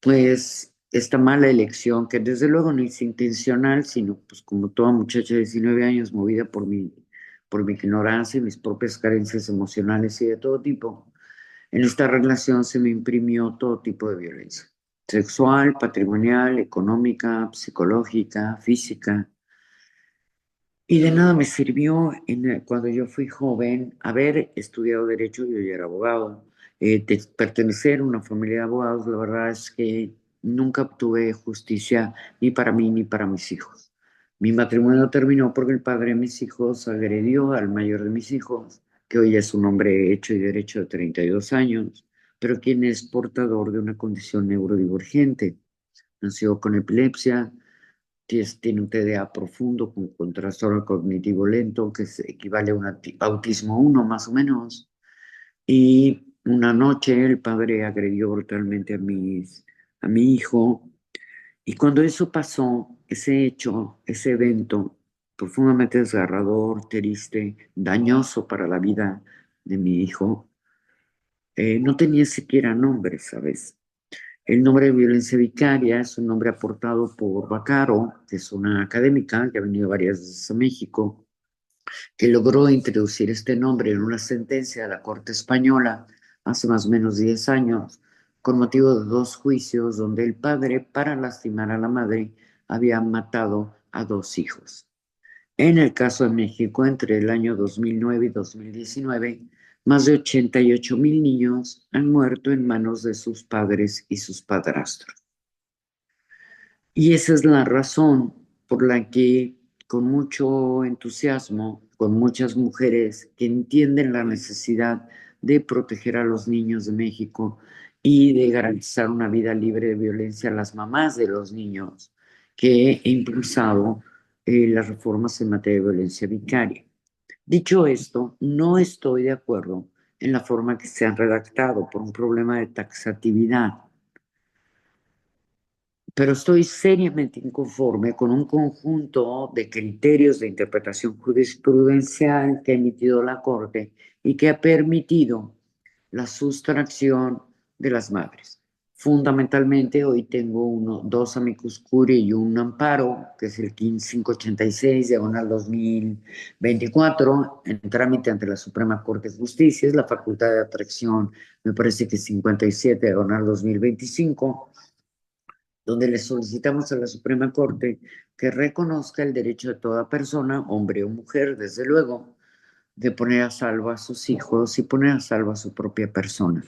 B: pues esta mala elección, que desde luego no es intencional, sino pues como toda muchacha de 19 años, movida por mi ignorancia y mis propias carencias emocionales y de todo tipo, en esta relación se me imprimió todo tipo de violencia, sexual, patrimonial, económica, psicológica, física. Y de nada me sirvió cuando yo fui joven haber estudiado derecho, yo ya era abogado, de pertenecer a una familia de abogados. La verdad es que nunca obtuve justicia ni para mí ni para mis hijos. Mi matrimonio terminó porque el padre de mis hijos agredió al mayor de mis hijos, que hoy es un hombre hecho y derecho de 32 años, pero quien es portador de una condición neurodivergente. Nació con epilepsia, tiene un TDA profundo con trastorno cognitivo lento, que equivale a un autismo uno más o menos. Y una noche el padre agredió brutalmente a mi hijo. Y cuando eso pasó, ese hecho, ese evento, profundamente desgarrador, triste, dañoso para la vida de mi hijo, no tenía siquiera nombre, ¿sabes? El nombre de violencia vicaria es un nombre aportado por Bacaro, que es una académica que ha venido varias veces a México, que logró introducir este nombre en una sentencia de la Corte Española hace más o menos 10 años, con motivo de dos juicios donde el padre, para lastimar a la madre, había matado a dos hijos. En el caso de México, entre el año 2009 y 2019, más de 88,000 niños han muerto en manos de sus padres y sus padrastros. Y esa es la razón por la que, con mucho entusiasmo, con muchas mujeres que entienden la necesidad de proteger a los niños de México y de garantizar una vida libre de violencia a las mamás de los niños, que he impulsado las reformas en materia de violencia vicaria. Dicho esto, no estoy de acuerdo en la forma que se han redactado por un problema de taxatividad, pero estoy seriamente inconforme con un conjunto de criterios de interpretación jurisprudencial que ha emitido la Corte y que ha permitido la sustracción de las madres. Fundamentalmente, hoy tengo dos amicus curiae y un amparo, que es el 15586, diagonal 2024, en trámite ante la Suprema Corte de Justicia. Es la facultad de atracción, me parece que 57, diagonal 2025, donde le solicitamos a la Suprema Corte que reconozca el derecho de toda persona, hombre o mujer, desde luego, de poner a salvo a sus hijos y poner a salvo a su propia persona.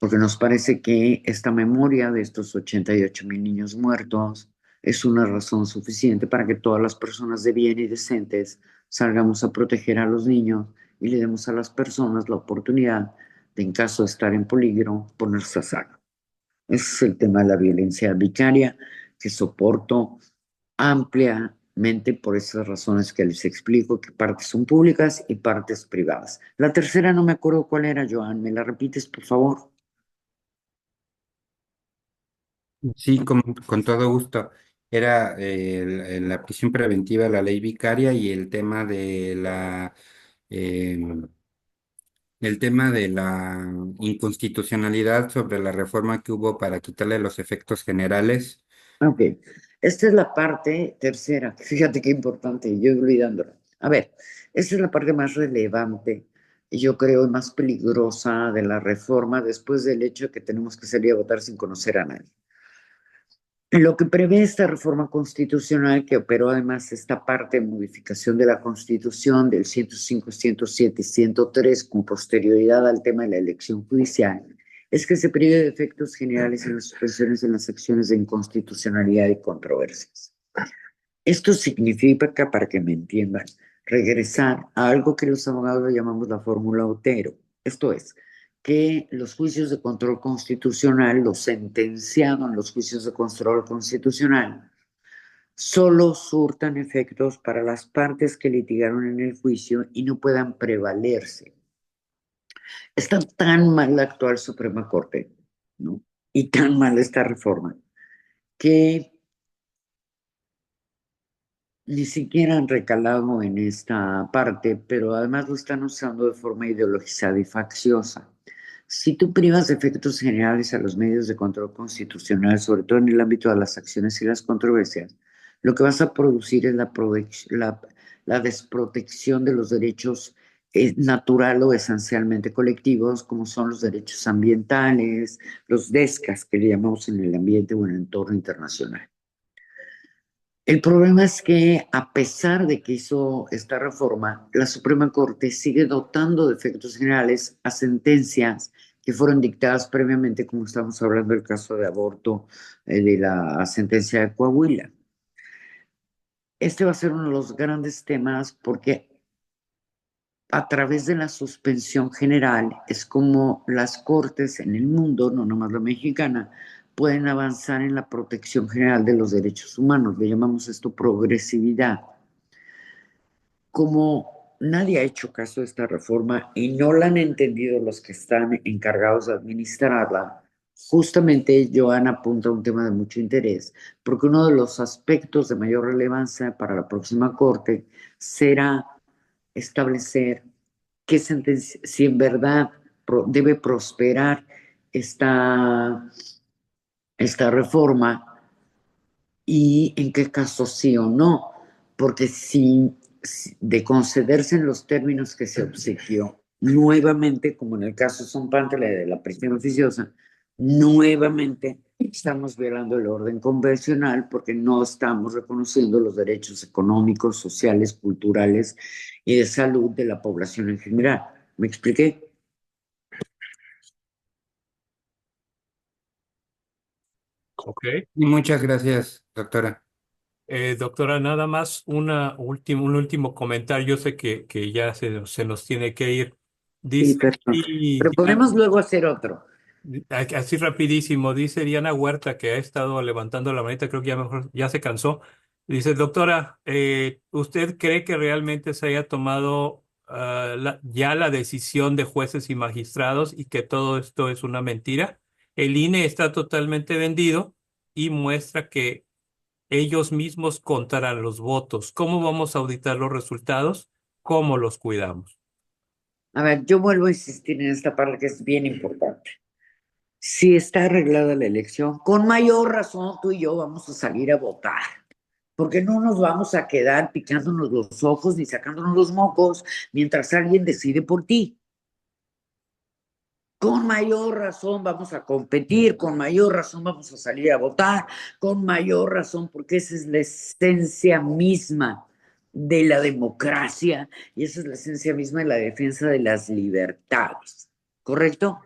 B: Porque nos parece que esta memoria de estos 88,000 niños muertos es una razón suficiente para que todas las personas de bien y decentes salgamos a proteger a los niños y le demos a las personas la oportunidad de, en caso de estar en peligro, ponerse a salvo. Ese es el tema de la violencia vicaria, que soporto ampliamente por esas razones que les explico, que partes son públicas y partes privadas. La tercera no me acuerdo cuál era, Joan. ¿Me la repites, por favor?
D: Sí, con todo gusto. Era la prisión preventiva, la ley vicaria y el tema de la inconstitucionalidad sobre la reforma que hubo para quitarle los efectos generales.
B: Ok. Esta es la parte tercera. Fíjate qué importante, yo olvidándola. A ver, esta es la parte más relevante y yo creo más peligrosa de la reforma después del hecho de que tenemos que salir a votar sin conocer a nadie. Lo que prevé esta reforma constitucional, que operó además esta parte de modificación de la Constitución del 105, 107 y 103 con posterioridad al tema de la elección judicial, es que se prive de efectos generales en las suspensiones en las acciones de inconstitucionalidad y controversias. Esto significa, para que me entiendan, regresar a algo que los abogados llamamos la fórmula Otero. Esto es, que los juicios de control constitucional, los sentenciados en los juicios de control constitucional, solo surtan efectos para las partes que litigaron en el juicio y no puedan prevalerse. Está tan mal la actual Suprema Corte, ¿no? Y tan mal esta reforma, que ni siquiera han recalado en esta parte, pero además lo están usando de forma ideologizada y facciosa. Si tú privas de efectos generales a los medios de control constitucional, sobre todo en el ámbito de las acciones y las controversias, lo que vas a producir es la desprotección de los derechos natural o esencialmente colectivos, como son los derechos ambientales, los DESCAS, que le llamamos en el ambiente o en el entorno internacional. El problema es que, a pesar de que hizo esta reforma, la Suprema Corte sigue dotando de efectos generales a sentencias que fueron dictadas previamente, como estamos hablando del caso de aborto, de la sentencia de Coahuila. Este va a ser uno de los grandes temas porque a través de la suspensión general es como las cortes en el mundo, no nomás la mexicana, pueden avanzar en la protección general de los derechos humanos. Le llamamos esto progresividad. Como nadie ha hecho caso de esta reforma y no la han entendido los que están encargados de administrarla, justamente Joan apunta a un tema de mucho interés, porque uno de los aspectos de mayor relevancia para la próxima Corte será establecer qué sentencia, si en verdad debe prosperar esta reforma y en qué caso sí o no, porque si de concederse en los términos que se obsequió, nuevamente, como en el caso Son Pantele de la prisión oficiosa, nuevamente estamos violando el orden convencional porque no estamos reconociendo los derechos económicos, sociales, culturales y de salud de la población en general. ¿Me expliqué?
A: Ok.
D: Y muchas gracias, doctora.
A: Doctora, nada más un último comentario. Yo sé que ya se nos tiene que ir.
B: Sí,
A: Dice
B: perdón.
A: aquí,
B: Pero podemos luego hacer otro.
A: así rapidísimo, dice Diana Huerta, que ha estado levantando la manita, creo que ya mejor ya se cansó. Dice, doctora, ¿usted cree que realmente se haya tomado ya la decisión de jueces y magistrados y que todo esto es una mentira? El INE está totalmente vendido y muestra que ellos mismos contarán los votos. ¿Cómo vamos a auditar los resultados? ¿Cómo los cuidamos?
B: A ver, yo vuelvo a insistir en esta parte que es bien importante. Si está arreglada la elección, con mayor razón tú y yo vamos a salir a votar, porque no nos vamos a quedar picándonos los ojos ni sacándonos los mocos mientras alguien decide por ti. Con mayor razón vamos a competir, con mayor razón vamos a salir a votar, con mayor razón, porque esa es la esencia misma de la democracia y esa es la esencia misma de la defensa de las libertades. ¿Correcto?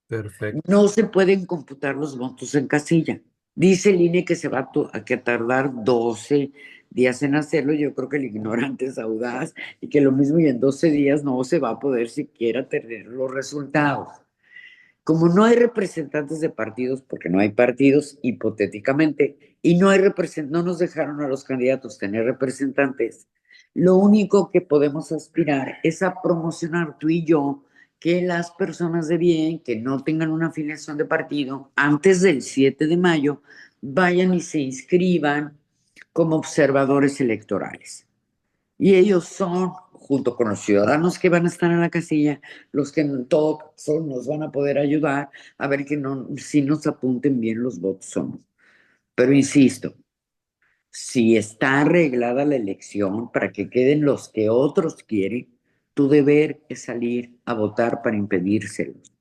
A: Perfecto.
B: No se pueden computar los votos en casilla. Dice el INE que se va a que tardar 12 días en hacerlo. Yo creo que el ignorante es audaz y que lo mismo y en 12 días no se va a poder siquiera tener los resultados. Como no hay representantes de partidos, porque no hay partidos hipotéticamente, y no nos dejaron a los candidatos tener representantes, lo único que podemos aspirar es a promocionar tú y yo que las personas de bien que no tengan una afiliación de partido antes del 7 de mayo vayan y se inscriban como observadores electorales. Y ellos son, junto con los ciudadanos que van a estar en la casilla, los que en todo caso nos van a poder ayudar a ver que no, si nos apunten bien los votos o no. Pero insisto, si está arreglada la elección para que queden los que otros quieren, tu deber es salir a votar para impedírselos.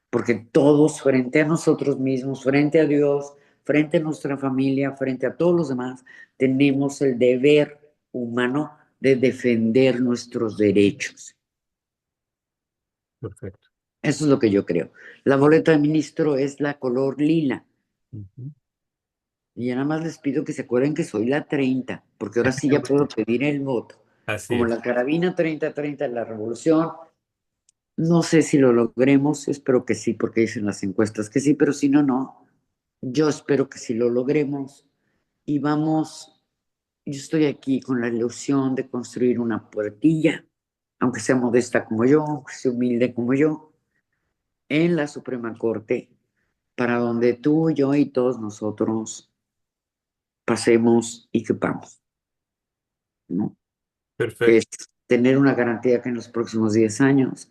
B: Porque todos, frente a nosotros mismos, frente a Dios, frente a nuestra familia, frente a todos los demás, tenemos el deber humano de defender nuestros derechos.
A: Perfecto.
B: Eso es lo que yo creo. La boleta de ministro es la color lila.
A: Ujú.
B: Y ya nada más les pido que se acuerden que soy la 30, porque ahora sí ya puedo pedir el voto.
A: Así
B: Como
A: es.
B: la carabina 30-30 de la revolución, no sé si lo logremos, espero que sí, porque dicen las encuestas que sí, pero si no, no. Yo espero que sí lo logremos y vamos, yo estoy aquí con la ilusión de construir una puertilla, aunque sea modesta como yo, aunque sea humilde como yo, en la Suprema Corte, para donde tú, yo y todos nosotros pasemos y quepamos, ¿no? Que es
A: Perfecto.
B: tener una garantía que en los próximos 10 años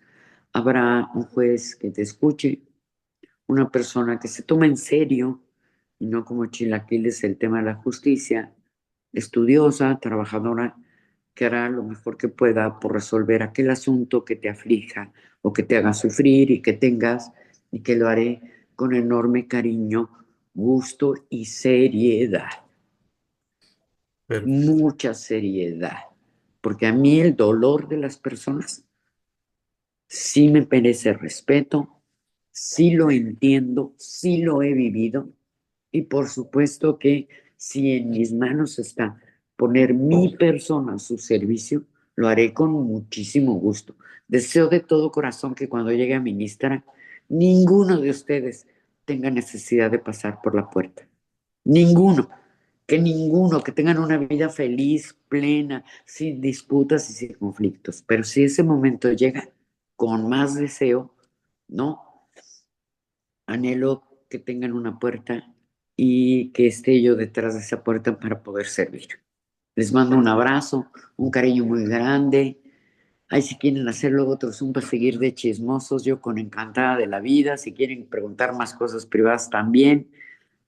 B: habrá un juez que te escuche, una persona que se toma en serio y no como chilaquiles el tema de la justicia, estudiosa, trabajadora, que hará lo mejor que pueda por resolver aquel asunto que te aflija o que te haga sufrir y que tengas, y que lo haré con enorme cariño, gusto y seriedad,
A: Perfecto.
B: mucha seriedad, porque a mí el dolor de las personas sí me merece respeto, sí lo entiendo, sí lo he vivido y por supuesto que si en mis manos está poner mi persona a su servicio, lo haré con muchísimo gusto. Deseo de todo corazón que cuando llegue a ministra, ninguno de ustedes tenga necesidad de pasar por la puerta. Ninguno, que tengan una vida feliz, plena, sin disputas y sin conflictos. Pero si ese momento llega, con más deseo, ¿no? Anhelo que tengan una puerta y que esté yo detrás de esa puerta para poder servir. Les mando un abrazo, un cariño muy grande. Ay, si quieren hacer luego otro Zoom para seguir de chismosos, yo con encantada de la vida. Si quieren preguntar más cosas privadas también,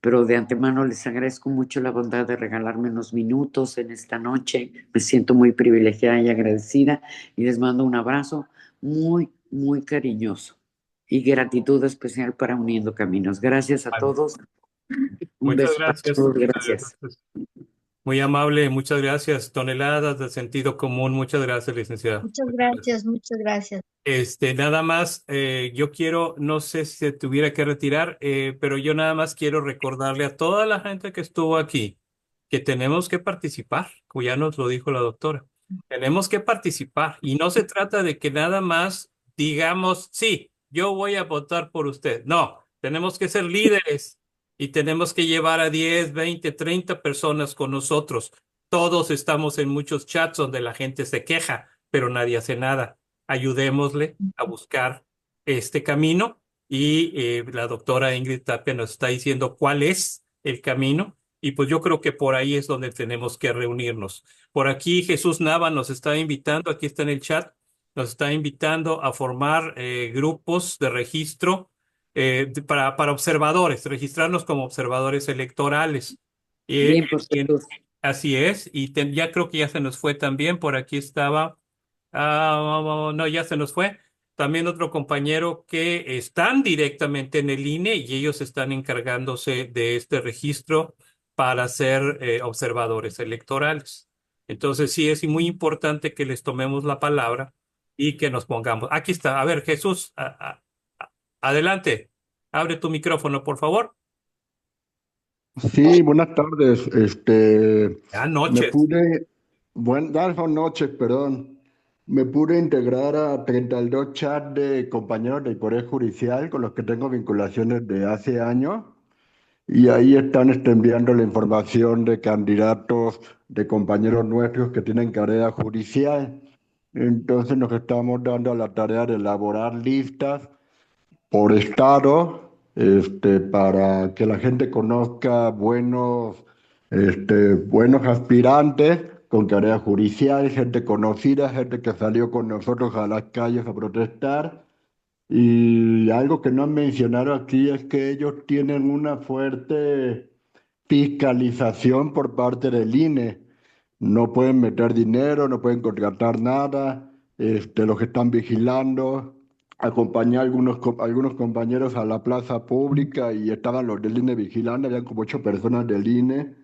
B: pero de antemano les agradezco mucho la bondad de regalarme unos minutos en esta noche. Me siento muy privilegiada y agradecida y les mando un abrazo muy, muy cariñoso y gratitud especial para Uniendo Caminos. Gracias a
A: Vale.
B: todos. Un
A: Muchas
B: beso para
A: gracias.
B: todos. Gracias.
A: Muy amable, muchas gracias. Toneladas de sentido común. Muchas gracias, licenciada.
E: Muchas
A: Muchas gracias.
E: gracias, muchas gracias.
A: Nada más, yo quiero, no sé si se tuviera que retirar, pero yo nada más quiero recordarle a toda la gente que estuvo aquí que tenemos que participar, como ya nos lo dijo la doctora. Tenemos que participar y no se trata de que nada más digamos, sí, yo voy a votar por usted. No, tenemos que ser líderes y tenemos que llevar a 10, 20, 30 personas con nosotros. Todos estamos en muchos chats donde la gente se queja, pero nadie hace nada. Ayudémosle a buscar este camino y la doctora Ingrid Tapia nos está diciendo cuál es el camino y pues yo creo que por ahí es donde tenemos que reunirnos. Por aquí Jesús Nava nos está invitando, aquí está en el chat, nos está invitando a formar grupos de registro para observadores, registrarnos como observadores electorales.
B: Bien, por
A: Y
B: todos.
A: así es, y ya creo que ya se nos fue también, por aquí estaba. No, ya se nos fue. También otro compañero que están directamente en el INE y ellos están encargándose de este registro para ser observadores electorales. Entonces sí es muy importante que les tomemos la palabra y que nos pongamos. Aquí está. A ver, Jesús, adelante. Abre tu micrófono, por favor.
F: Sí, buenas tardes.
A: Ya
F: Me
A: noches.
F: pude, buenas noches, perdón. Me pude integrar a 32 chats de compañeros del Poder Judicial con los que tengo vinculaciones de hace años y ahí están enviando la información de candidatos, de compañeros nuestros que tienen carrera judicial. Entonces nos estamos dando a la tarea de elaborar listas por estado, para que la gente conozca buenos aspirantes con tarea judicial, gente conocida, gente que salió con nosotros a las calles a protestar. Y algo que no han mencionado aquí es que ellos tienen una fuerte fiscalización por parte del INE. No pueden meter dinero, no pueden contratar nada, los que están vigilando. Acompañé a algunos compañeros a la plaza pública y estaban los del INE vigilando, habían como 8 personas del INE.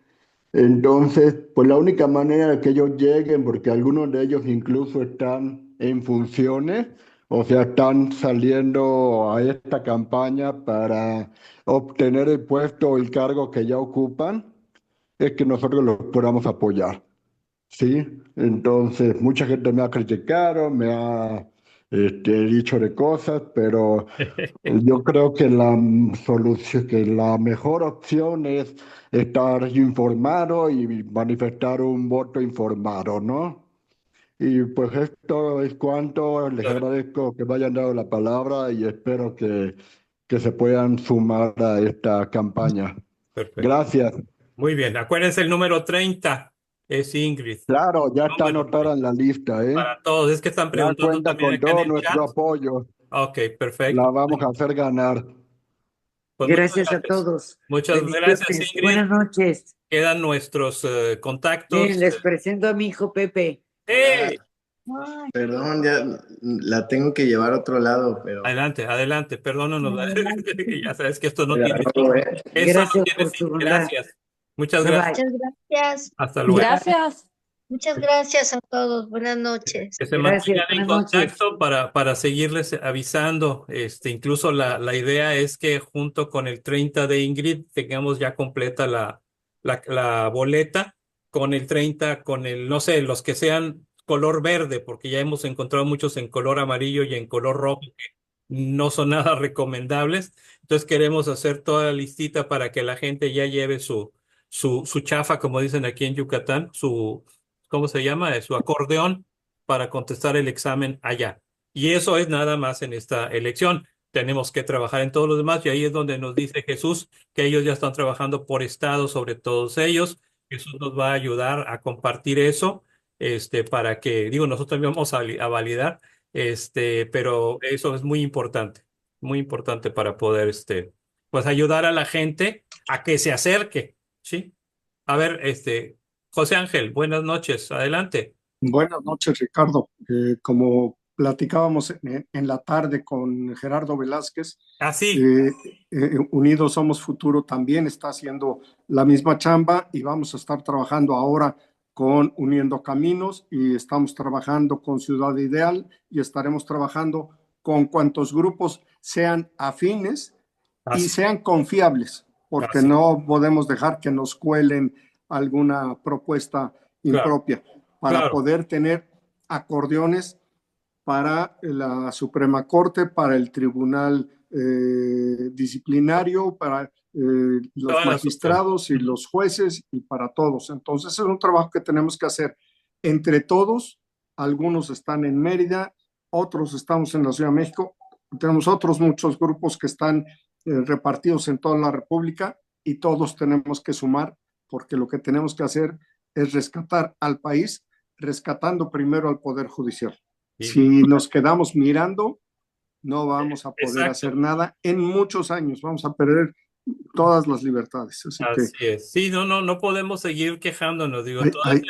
F: Entonces, pues la única manera de que ellos lleguen, porque algunos de ellos incluso están en funciones, o sea, están saliendo a esta campaña para obtener el puesto o el cargo que ya ocupan, es que nosotros los podamos apoyar. Sí, entonces mucha gente me ha criticado, me ha dicho de cosas, pero yo creo que solución, que la mejor opción es estar informado y manifestar un voto informado, ¿no? Y pues esto es cuanto, les agradezco que me hayan dado la palabra y espero que se puedan sumar a esta campaña.
A: Perfecto.
F: Gracias.
A: Muy bien. Acuérdense, el número 30 es Ingrid.
F: Claro, ya está
A: Número
F: anotada en la lista, ¿eh?
A: para todos. Es que están
F: Ya
A: preguntando
F: cuenta
A: también
F: con
A: acá en
F: todo
A: el
F: nuestro
A: chat.
F: apoyo.
A: Ok, perfecto.
F: La vamos a hacer ganar.
A: Pues
B: Gracias a todos.
A: muchas gracias,
B: Bendiciones.
A: Ingrid.
B: Buenas noches.
A: Quedan nuestros contactos.
B: Miren, les presento a mi hijo Pepe.
A: ¡Hey!
E: Perdón, ya la tengo que llevar a otro lado, pero
A: Adelante, adelante, perdónanos. Ya sabes que esto no
E: la
A: tiene
E: robo,
A: fin.
E: ¿eh?
A: Eso no
B: Gracias
A: tiene
B: por
A: fin.
B: su bondad.
A: Gracias. Muchas
B: Bye,
A: gracias.
B: bye.
G: Muchas gracias.
A: Hasta luego.
H: Gracias.
G: Muchas gracias a todos. Buenas noches.
A: Que se
B: Gracias,
A: mantengan en
B: buenas noches.
A: contacto para seguirles avisando. Incluso la idea es que junto con el 30 de Ingrid tengamos ya completa la boleta con el 30, con el, no sé, los que sean color verde, porque ya hemos encontrado muchos en color amarillo y en color rojo que no son nada recomendables. Entonces queremos hacer toda la listita para que la gente ya lleve su chafa, como dicen aquí en Yucatán, ¿cómo se llama? Su acordeón para contestar el examen allá. Y eso es nada más en esta elección. Tenemos que trabajar en todos los demás y ahí es donde nos dice Jesús que ellos ya están trabajando por estado sobre todos ellos. Jesús nos va a ayudar a compartir eso, para que, digo, nosotros también vamos a validar, pero eso es muy importante para poder, pues ayudar a la gente a que se acerque, ¿sí? A ver, José Ángel, buenas noches, adelante.
I: Buenas noches, Ricardo. Como platicábamos en la tarde con Gerardo Velázquez,
A: Así,
I: Unidos Somos Futuro también está haciendo la misma chamba y vamos a estar trabajando ahora con Uniendo Caminos y estamos trabajando con Ciudad Ideal y estaremos trabajando con cuantos grupos sean afines y sean confiables, porque
A: Así.
I: no podemos dejar que nos cuelen alguna propuesta impropia para
A: claro.
I: poder tener acordeones para la Suprema Corte, para el Tribunal Disciplinario, para los
A: Todas las
I: magistrados y los jueces y para todos. Entonces es un trabajo que tenemos que hacer entre todos. Algunos están en Mérida, otros estamos en la Ciudad de México, tenemos otros muchos grupos que están repartidos en toda la República y todos tenemos que sumar porque lo que tenemos que hacer es rescatar al país, rescatando primero al Poder Judicial.
A: Sí.
I: Si nos quedamos mirando, no vamos a poder
A: Exacto.
I: hacer nada en muchos años, vamos a perder todas las libertades. Así que
A: es. Sí, no podemos seguir quejándonos, digo,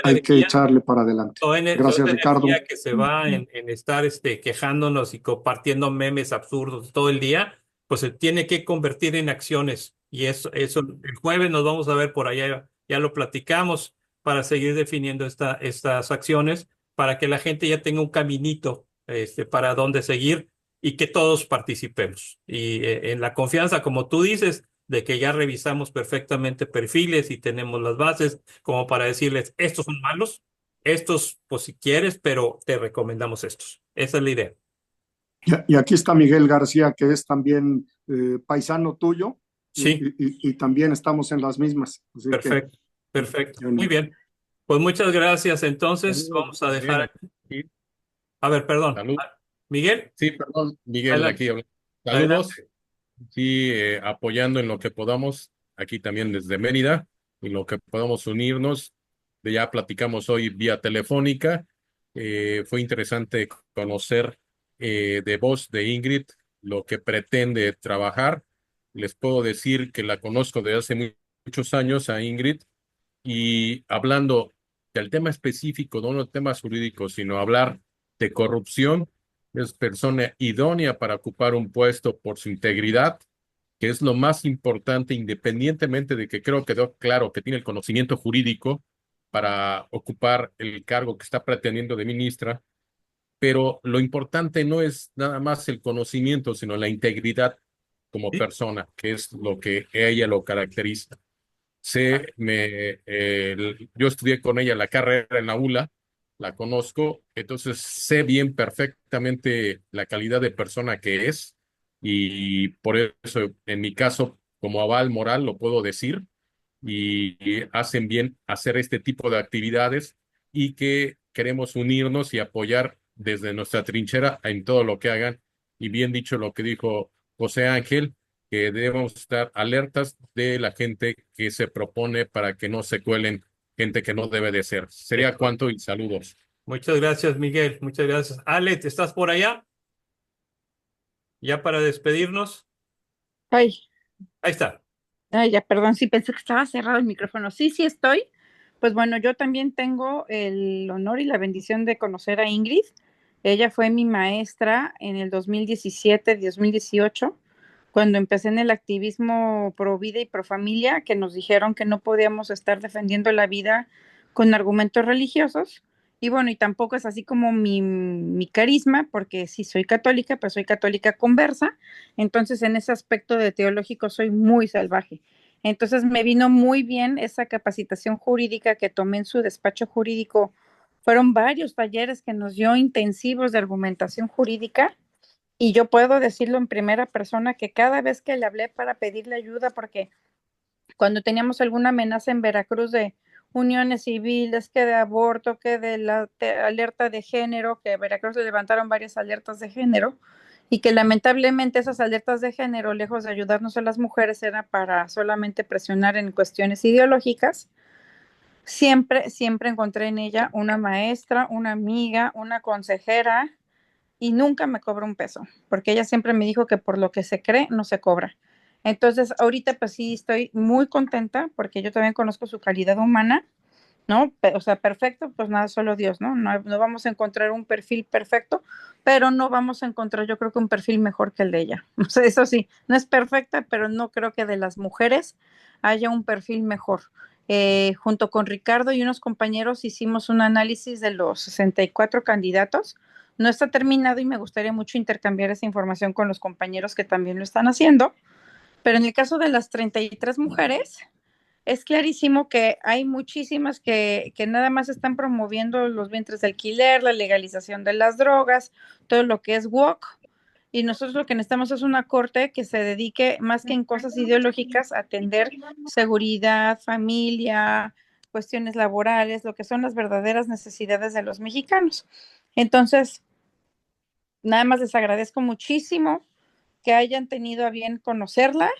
I: hay que echarle para adelante. Gracias,
A: toda
I: Ricardo.
A: energía que se va en estar quejándonos y compartiendo memes absurdos todo el día, pues se tiene que convertir en acciones. Y eso el jueves nos vamos a ver por allá, ya lo platicamos, para seguir definiendo estas acciones, para que la gente ya tenga un caminito para dónde seguir y que todos participemos. Y en la confianza, como tú dices, de que ya revisamos perfectamente perfiles y tenemos las bases como para decirles, estos son malos, estos, pues si quieres, pero te recomendamos estos. Esa es la idea.
I: Y aquí está Miguel García, que es también paisano tuyo.
A: Sí.
I: Y también estamos en las mismas. Así
A: perfecto,
I: que,
A: perfecto. Muy bien. Pues muchas gracias. Entonces, vamos a dejar aquí. A ver, perdón.
J: Salud.
A: ¿Miguel?
J: Sí, perdón, Miguel,
A: Adelante.
J: aquí hablando.
A: Adelante.
J: Saludos. Sí, apoyando en lo que podamos, aquí también desde Mérida, en lo que podamos unirnos. Ya platicamos hoy vía telefónica. Fue interesante conocer de voz de Ingrid lo que pretende trabajar. Les puedo decir que la conozco desde hace muchos años a Ingrid y hablando del tema específico, no los temas jurídicos, sino hablar de corrupción, es persona idónea para ocupar un puesto por su integridad, que es lo más importante, independientemente de que creo que quedó claro que tiene el conocimiento jurídico para ocupar el cargo que está pretendiendo de ministra, pero lo importante no es nada más el conocimiento, sino la integridad como persona, que es lo que a ella lo caracteriza. Yo estudié con ella la carrera en la ULA, la conozco, entonces sé bien perfectamente la calidad de persona que es y por eso en mi caso como aval moral lo puedo decir y hacen bien hacer este tipo de actividades y que queremos unirnos y apoyar desde nuestra trinchera en todo lo que hagan y bien dicho lo que dijo José Ángel, que debemos estar alertas de la gente que se propone para que no se cuelen gente que no debe de ser. Sería cuanto y saludos.
A: Muchas gracias, Miguel. Muchas gracias. Alex, ¿estás por allá? Ya para despedirnos.
H: Ay,
A: Ahí está.
H: ya, perdón, sí pensé que estaba cerrado el micrófono. Sí, sí estoy. Pues bueno, yo también tengo el honor y la bendición de conocer a Ingrid. Ella fue mi maestra en el 2017, 2018, cuando empecé en el activismo pro vida y pro familia, que nos dijeron que no podíamos estar defendiendo la vida con argumentos religiosos. Y bueno, y tampoco es así como mi carisma, porque sí soy católica, pero soy católica conversa. Entonces, en ese aspecto de teológico soy muy salvaje. Entonces, me vino muy bien esa capacitación jurídica que tomé en su despacho jurídico. Fueron varios talleres que nos dio intensivos de argumentación jurídica y yo puedo decirlo en primera persona que cada vez que le hablé para pedirle ayuda, porque cuando teníamos alguna amenaza en Veracruz de uniones civiles, que de aborto, que de la alerta de género, que en Veracruz se levantaron varias alertas de género y que lamentablemente esas alertas de género, lejos de ayudarnos a las mujeres, era para solamente presionar en cuestiones ideológicas. Siempre encontré en ella una maestra, una amiga, una consejera y nunca me cobró un peso, porque ella siempre me dijo que por lo que se cree no se cobra. Entonces, ahorita pues sí estoy muy contenta porque yo también conozco su calidad humana, ¿no? O sea, perfecto, pues nada, solo Dios, ¿no? No vamos a encontrar un perfil perfecto, pero no vamos a encontrar, yo creo que un perfil mejor que el de ella. O sea, eso sí, no es perfecta, pero no creo que de las mujeres haya un perfil mejor. Junto con Ricardo y unos compañeros hicimos un análisis de los 64 candidatos. No está terminado y me gustaría mucho intercambiar esa información con los compañeros que también lo están haciendo. Pero en el caso de las 33 mujeres, es clarísimo que hay muchísimas que nada más están promoviendo los vientres de alquiler, la legalización de las drogas, todo lo que es woke. Y nosotros lo que necesitamos es una corte que se dedique más que en cosas ideológicas a atender seguridad, familia, cuestiones laborales, lo que son las verdaderas necesidades de los mexicanos. Entonces, nada más les agradezco muchísimo que hayan tenido a bien conocerla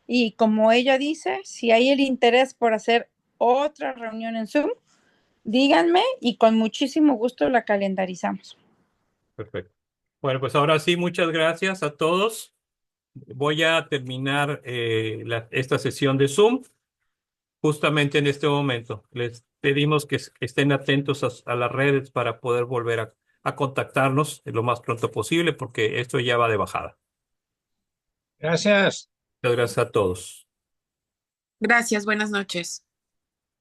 H: y como ella dice, si hay el interés por hacer otra reunión en Zoom, díganme y con muchísimo gusto la calendarizamos.
A: Perfecto. Bueno, pues ahora sí, muchas gracias a todos. Voy a terminar esta sesión de Zoom justamente en este momento. Les pedimos que estén atentos a las redes para poder volver a contactarnos lo más pronto posible porque esto ya va de bajada.
K: Gracias.
A: Muchas gracias a todos.
L: Gracias, buenas noches.